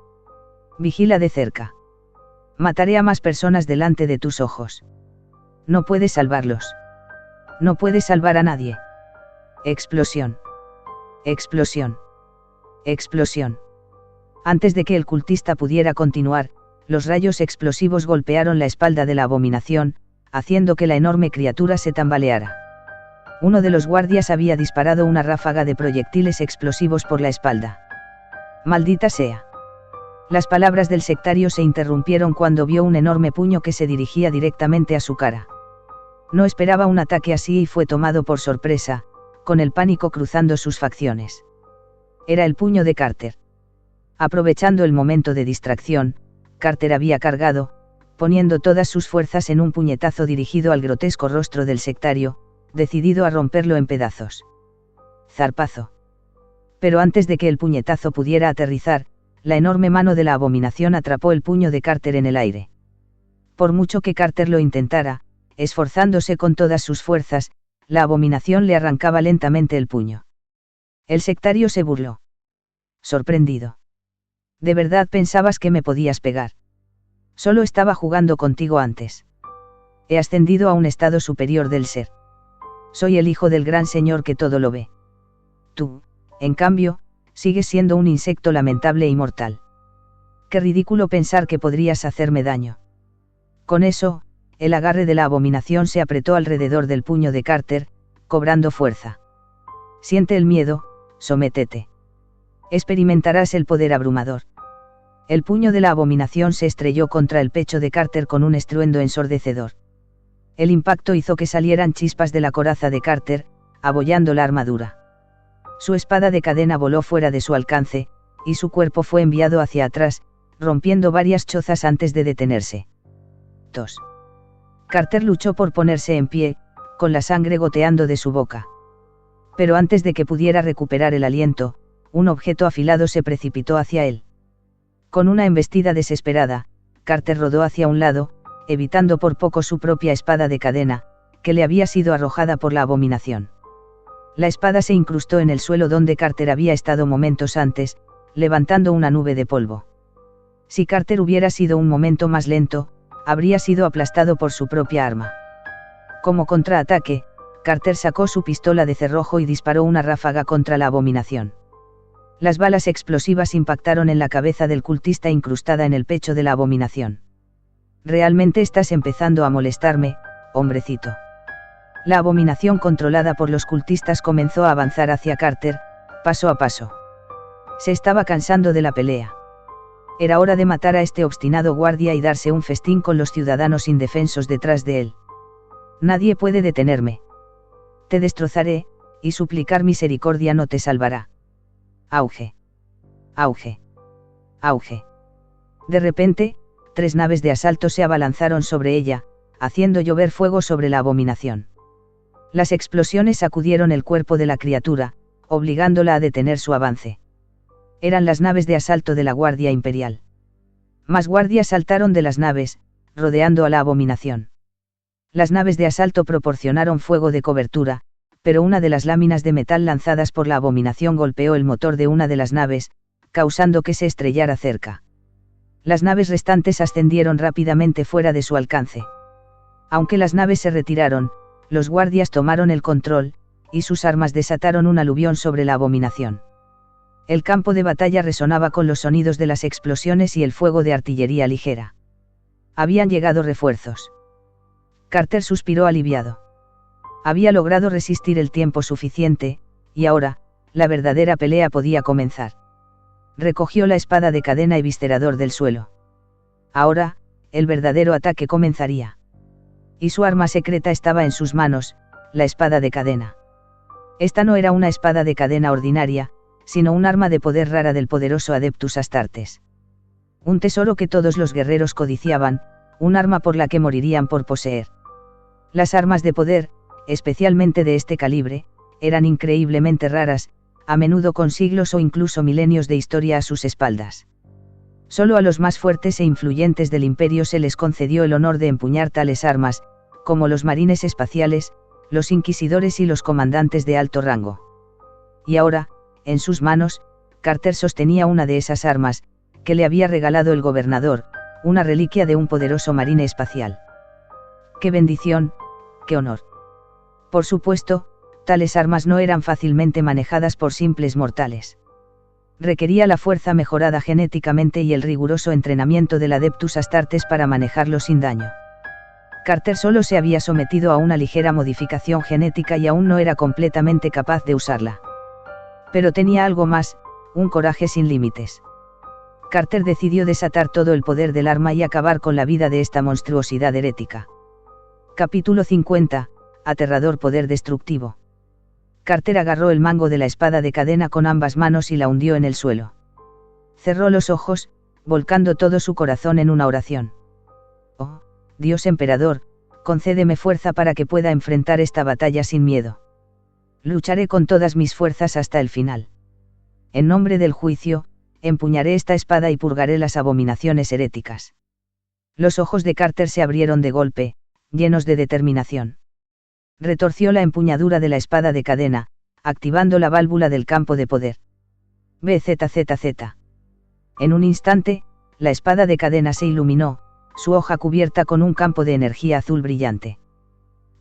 Vigila de cerca. Mataré a más personas delante de tus ojos. No puedes salvarlos. No puedes salvar a nadie. Explosión. Explosión. Explosión. Antes de que el cultista pudiera continuar, los rayos explosivos golpearon la espalda de la abominación, haciendo que la enorme criatura se tambaleara. Uno de los guardias había disparado una ráfaga de proyectiles explosivos por la espalda. ¡Maldita sea! Las palabras del sectario se interrumpieron cuando vio un enorme puño que se dirigía directamente a su cara. No esperaba un ataque así y fue tomado por sorpresa, con el pánico cruzando sus facciones. Era el puño de Carter. Aprovechando el momento de distracción, Carter había cargado, poniendo todas sus fuerzas en un puñetazo dirigido al grotesco rostro del sectario, decidido a romperlo en pedazos. Zarpazo. Pero antes de que el puñetazo pudiera aterrizar, la enorme mano de la abominación atrapó el puño de Carter en el aire. Por mucho que Carter lo intentara, esforzándose con todas sus fuerzas, la abominación le arrancaba lentamente el puño. El sectario se burló. Sorprendido. ¿De verdad pensabas que me podías pegar? Solo estaba jugando contigo antes. He ascendido a un estado superior del ser. Soy el hijo del gran señor que todo lo ve. Tú, en cambio, sigues siendo un insecto lamentable y mortal. Qué ridículo pensar que podrías hacerme daño. Con eso, el agarre de la abominación se apretó alrededor del puño de Carter, cobrando fuerza. Siente el miedo, sométete. Experimentarás el poder abrumador. El puño de la abominación se estrelló contra el pecho de Carter con un estruendo ensordecedor. El impacto hizo que salieran chispas de la coraza de Carter, abollando la armadura. Su espada de cadena voló fuera de su alcance, y su cuerpo fue enviado hacia atrás, rompiendo varias chozas antes de detenerse. Tos. Carter luchó por ponerse en pie, con la sangre goteando de su boca. Pero antes de que pudiera recuperar el aliento, un objeto afilado se precipitó hacia él. Con una embestida desesperada, Carter rodó hacia un lado, evitando por poco su propia espada de cadena, que le había sido arrojada por la abominación. La espada se incrustó en el suelo donde Carter había estado momentos antes, levantando una nube de polvo. Si Carter hubiera sido un momento más lento, habría sido aplastado por su propia arma. Como contraataque, Carter sacó su pistola de cerrojo y disparó una ráfaga contra la abominación. Las balas explosivas impactaron en la cabeza del cultista incrustada en el pecho de la abominación. «Realmente estás empezando a molestarme, hombrecito». La abominación controlada por los cultistas comenzó a avanzar hacia Carter, paso a paso. Se estaba cansando de la pelea. Era hora de matar a este obstinado guardia y darse un festín con los ciudadanos indefensos detrás de él. Nadie puede detenerme. Te destrozaré, y suplicar misericordia no te salvará. Auge. Auge. Auge. De repente, 3 naves de asalto se abalanzaron sobre ella, haciendo llover fuego sobre la abominación. Las explosiones sacudieron el cuerpo de la criatura, obligándola a detener su avance. Eran las naves de asalto de la Guardia Imperial. Más guardias saltaron de las naves, rodeando a la abominación. Las naves de asalto proporcionaron fuego de cobertura, pero una de las láminas de metal lanzadas por la abominación golpeó el motor de una de las naves, causando que se estrellara cerca. Las naves restantes ascendieron rápidamente fuera de su alcance. Aunque las naves se retiraron, los guardias tomaron el control, y sus armas desataron un aluvión sobre la abominación. El campo de batalla resonaba con los sonidos de las explosiones y el fuego de artillería ligera. Habían llegado refuerzos. Carter suspiró aliviado. Había logrado resistir el tiempo suficiente, y ahora, la verdadera pelea podía comenzar. Recogió la espada de cadena y viscerador del suelo. Ahora, el verdadero ataque comenzaría. Y su arma secreta estaba en sus manos, la espada de cadena. Esta no era una espada de cadena ordinaria, sino un arma de poder rara del poderoso Adeptus Astartes. Un tesoro que todos los guerreros codiciaban, un arma por la que morirían por poseer. Las armas de poder, especialmente de este calibre, eran increíblemente raras, a menudo con siglos o incluso milenios de historia a sus espaldas. Solo a los más fuertes e influyentes del imperio se les concedió el honor de empuñar tales armas, como los marines espaciales, los inquisidores y los comandantes de alto rango. Y ahora, en sus manos, Carter sostenía una de esas armas, que le había regalado el gobernador, una reliquia de un poderoso marine espacial. ¡Qué bendición, qué honor! Por supuesto, tales armas no eran fácilmente manejadas por simples mortales. Requería la fuerza mejorada genéticamente y el riguroso entrenamiento del Adeptus Astartes para manejarlo sin daño. Carter solo se había sometido a una ligera modificación genética y aún no era completamente capaz de usarla. Pero tenía algo más, un coraje sin límites. Carter decidió desatar todo el poder del arma y acabar con la vida de esta monstruosidad herética. Capítulo 50. Aterrador poder destructivo. Carter agarró el mango de la espada de cadena con ambas manos y la hundió en el suelo. Cerró los ojos, volcando todo su corazón en una oración. Oh, Dios emperador, concédeme fuerza para que pueda enfrentar esta batalla sin miedo. Lucharé con todas mis fuerzas hasta el final. En nombre del juicio, empuñaré esta espada y purgaré las abominaciones heréticas. Los ojos de Carter se abrieron de golpe, llenos de determinación. Retorció la empuñadura de la espada de cadena, activando la válvula del campo de poder. BZZZ. En un instante, la espada de cadena se iluminó, su hoja cubierta con un campo de energía azul brillante.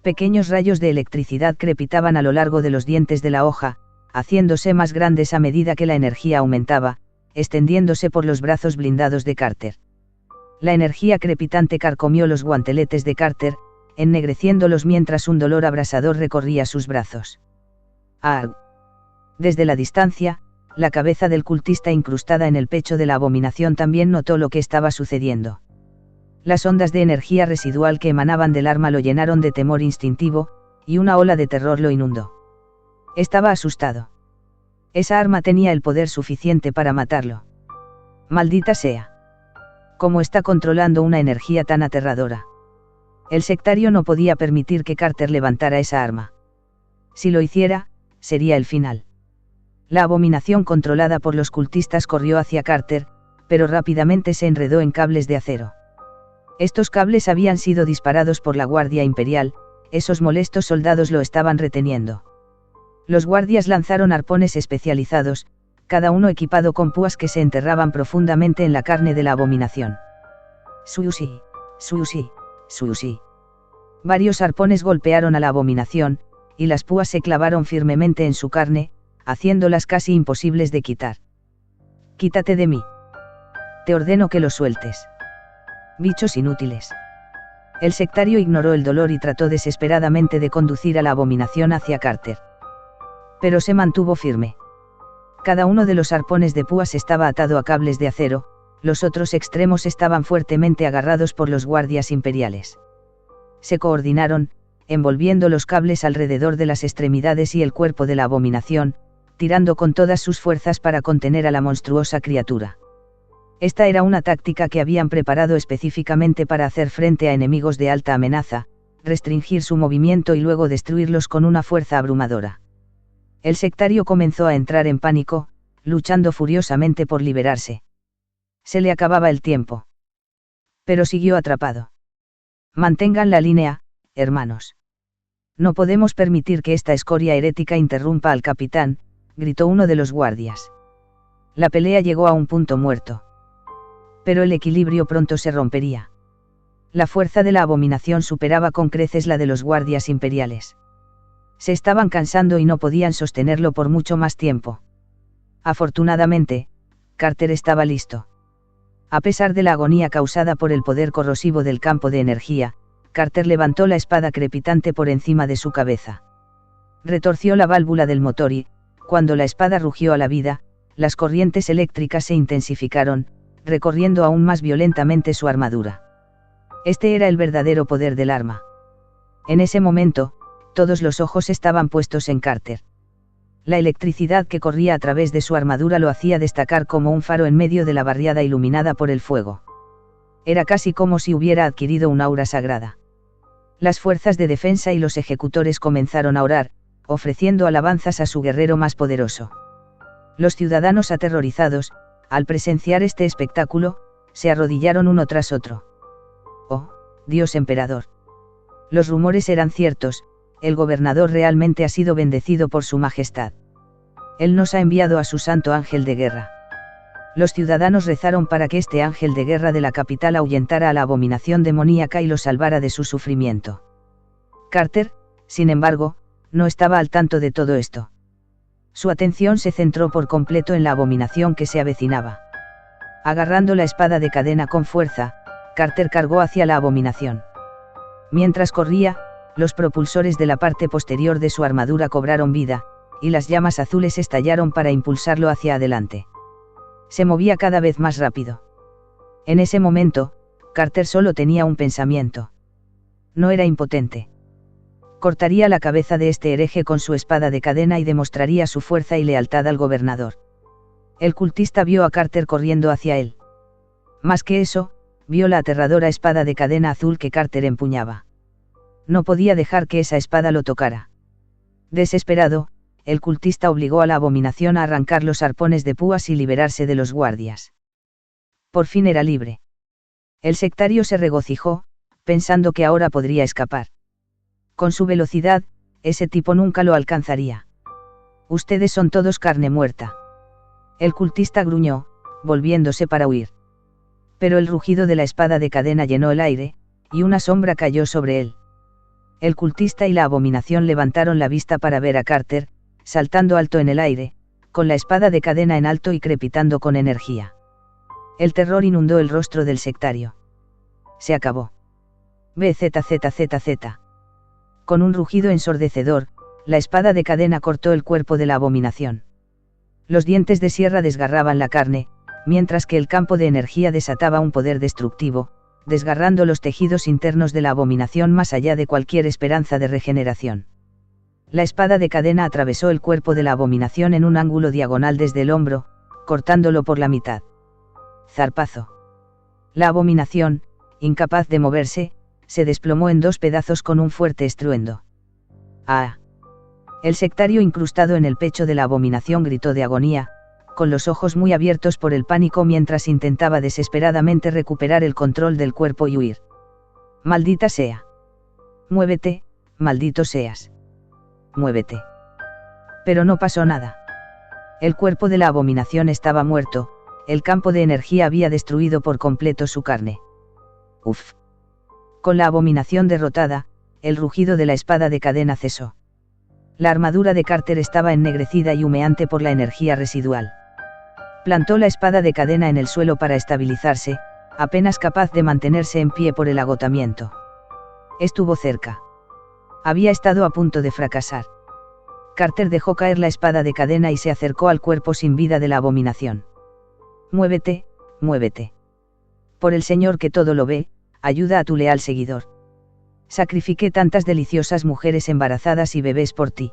Pequeños rayos de electricidad crepitaban a lo largo de los dientes de la hoja, haciéndose más grandes a medida que la energía aumentaba, extendiéndose por los brazos blindados de Carter. La energía crepitante carcomió los guanteletes de Carter, ennegreciéndolos mientras un dolor abrasador recorría sus brazos. ¡Ah! Desde la distancia, la cabeza del cultista incrustada en el pecho de la abominación también notó lo que estaba sucediendo. Las ondas de energía residual que emanaban del arma lo llenaron de temor instintivo, y una ola de terror lo inundó. Estaba asustado. Esa arma tenía el poder suficiente para matarlo. Maldita sea. ¿Cómo está controlando una energía tan aterradora? El sectario no podía permitir que Carter levantara esa arma. Si lo hiciera, sería el final. La abominación controlada por los cultistas corrió hacia Carter, pero rápidamente se enredó en cables de acero. Estos cables habían sido disparados por la Guardia Imperial, esos molestos soldados lo estaban reteniendo. Los guardias lanzaron arpones especializados, cada uno equipado con púas que se enterraban profundamente en la carne de la abominación. Sushi, sushi, sushi. Varios arpones golpearon a la abominación, y las púas se clavaron firmemente en su carne, haciéndolas casi imposibles de quitar. Quítate de mí. Te ordeno que lo sueltes. Bichos inútiles. El sectario ignoró el dolor y trató desesperadamente de conducir a la abominación hacia Carter. Pero se mantuvo firme. Cada uno de los arpones de púas estaba atado a cables de acero, los otros extremos estaban fuertemente agarrados por los guardias imperiales. Se coordinaron, envolviendo los cables alrededor de las extremidades y el cuerpo de la abominación, tirando con todas sus fuerzas para contener a la monstruosa criatura. Esta era una táctica que habían preparado específicamente para hacer frente a enemigos de alta amenaza, restringir su movimiento y luego destruirlos con una fuerza abrumadora. El sectario comenzó a entrar en pánico, luchando furiosamente por liberarse. Se le acababa el tiempo. Pero siguió atrapado. Mantengan la línea, hermanos. No podemos permitir que esta escoria herética interrumpa al capitán, gritó uno de los guardias. La pelea llegó a un punto muerto. Pero el equilibrio pronto se rompería. La fuerza de la abominación superaba con creces la de los guardias imperiales. Se estaban cansando y no podían sostenerlo por mucho más tiempo. Afortunadamente, Carter estaba listo. A pesar de la agonía causada por el poder corrosivo del campo de energía, Carter levantó la espada crepitante por encima de su cabeza. Retorció la válvula del motor y, cuando la espada rugió a la vida, las corrientes eléctricas se intensificaron, recorriendo aún más violentamente su armadura. Este era el verdadero poder del arma. En ese momento, todos los ojos estaban puestos en Carter. La electricidad que corría a través de su armadura lo hacía destacar como un faro en medio de la barriada iluminada por el fuego. Era casi como si hubiera adquirido un aura sagrada. Las fuerzas de defensa y los ejecutores comenzaron a orar, ofreciendo alabanzas a su guerrero más poderoso. Los ciudadanos aterrorizados, al presenciar este espectáculo, se arrodillaron uno tras otro. ¡Oh, Dios emperador! Los rumores eran ciertos, el gobernador realmente ha sido bendecido por su majestad. Él nos ha enviado a su santo ángel de guerra. Los ciudadanos rezaron para que este ángel de guerra de la capital ahuyentara a la abominación demoníaca y lo salvara de su sufrimiento. Carter, sin embargo, no estaba al tanto de todo esto. Su atención se centró por completo en la abominación que se avecinaba. Agarrando la espada de cadena con fuerza, Carter cargó hacia la abominación. Mientras corría, los propulsores de la parte posterior de su armadura cobraron vida, y las llamas azules estallaron para impulsarlo hacia adelante. Se movía cada vez más rápido. En ese momento, Carter solo tenía un pensamiento. No era impotente. Cortaría la cabeza de este hereje con su espada de cadena y demostraría su fuerza y lealtad al gobernador. El cultista vio a Carter corriendo hacia él. Más que eso, vio la aterradora espada de cadena azul que Carter empuñaba. No podía dejar que esa espada lo tocara. Desesperado, el cultista obligó a la abominación a arrancar los arpones de púas y liberarse de los guardias. Por fin era libre. El sectario se regocijó, pensando que ahora podría escapar. Con su velocidad, ese tipo nunca lo alcanzaría. Ustedes son todos carne muerta. El cultista gruñó, volviéndose para huir. Pero el rugido de la espada de cadena llenó el aire, y una sombra cayó sobre él. El cultista y la abominación levantaron la vista para ver a Carter, saltando alto en el aire, con la espada de cadena en alto y crepitando con energía. El terror inundó el rostro del sectario. Se acabó. BZZZZ. Con un rugido ensordecedor, la espada de cadena cortó el cuerpo de la abominación. Los dientes de sierra desgarraban la carne, mientras que el campo de energía desataba un poder destructivo, desgarrando los tejidos internos de la abominación más allá de cualquier esperanza de regeneración. La espada de cadena atravesó el cuerpo de la abominación en un ángulo diagonal desde el hombro, cortándolo por la mitad. Zarpazo. La abominación, incapaz de moverse, se desplomó en dos pedazos con un fuerte estruendo. ¡Ah! El sectario incrustado en el pecho de la abominación gritó de agonía, con los ojos muy abiertos por el pánico mientras intentaba desesperadamente recuperar el control del cuerpo y huir. Maldita sea. Muévete, maldito seas. Muévete. Pero no pasó nada. El cuerpo de la abominación estaba muerto, el campo de energía había destruido por completo su carne. Uf. Con la abominación derrotada, el rugido de la espada de cadena cesó. La armadura de Carter estaba ennegrecida y humeante por la energía residual. Plantó la espada de cadena en el suelo para estabilizarse, apenas capaz de mantenerse en pie por el agotamiento. Estuvo cerca. Había estado a punto de fracasar. Carter dejó caer la espada de cadena y se acercó al cuerpo sin vida de la abominación. Muévete, muévete. Por el Señor que todo lo ve, ayuda a tu leal seguidor. Sacrifiqué tantas deliciosas mujeres embarazadas y bebés por ti.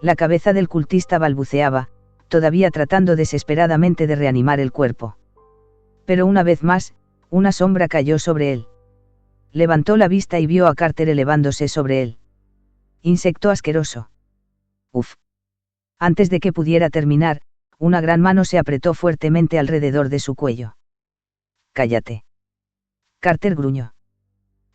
La cabeza del cultista balbuceaba, todavía tratando desesperadamente de reanimar el cuerpo. Pero una vez más, una sombra cayó sobre él. Levantó la vista y vio a Carter elevándose sobre él. Insecto asqueroso. Uf. Antes de que pudiera terminar, una gran mano se apretó fuertemente alrededor de su cuello. Cállate. Carter gruñó.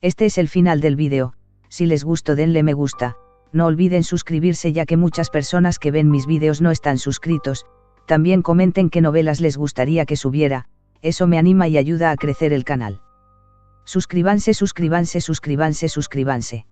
Este es el final del vídeo. Si les gustó denle me gusta, no olviden suscribirse ya que muchas personas que ven mis vídeos no están suscritos, también comenten qué novelas les gustaría que subiera, eso me anima y ayuda a crecer el canal. Suscríbanse, suscríbanse, suscríbanse, suscríbanse.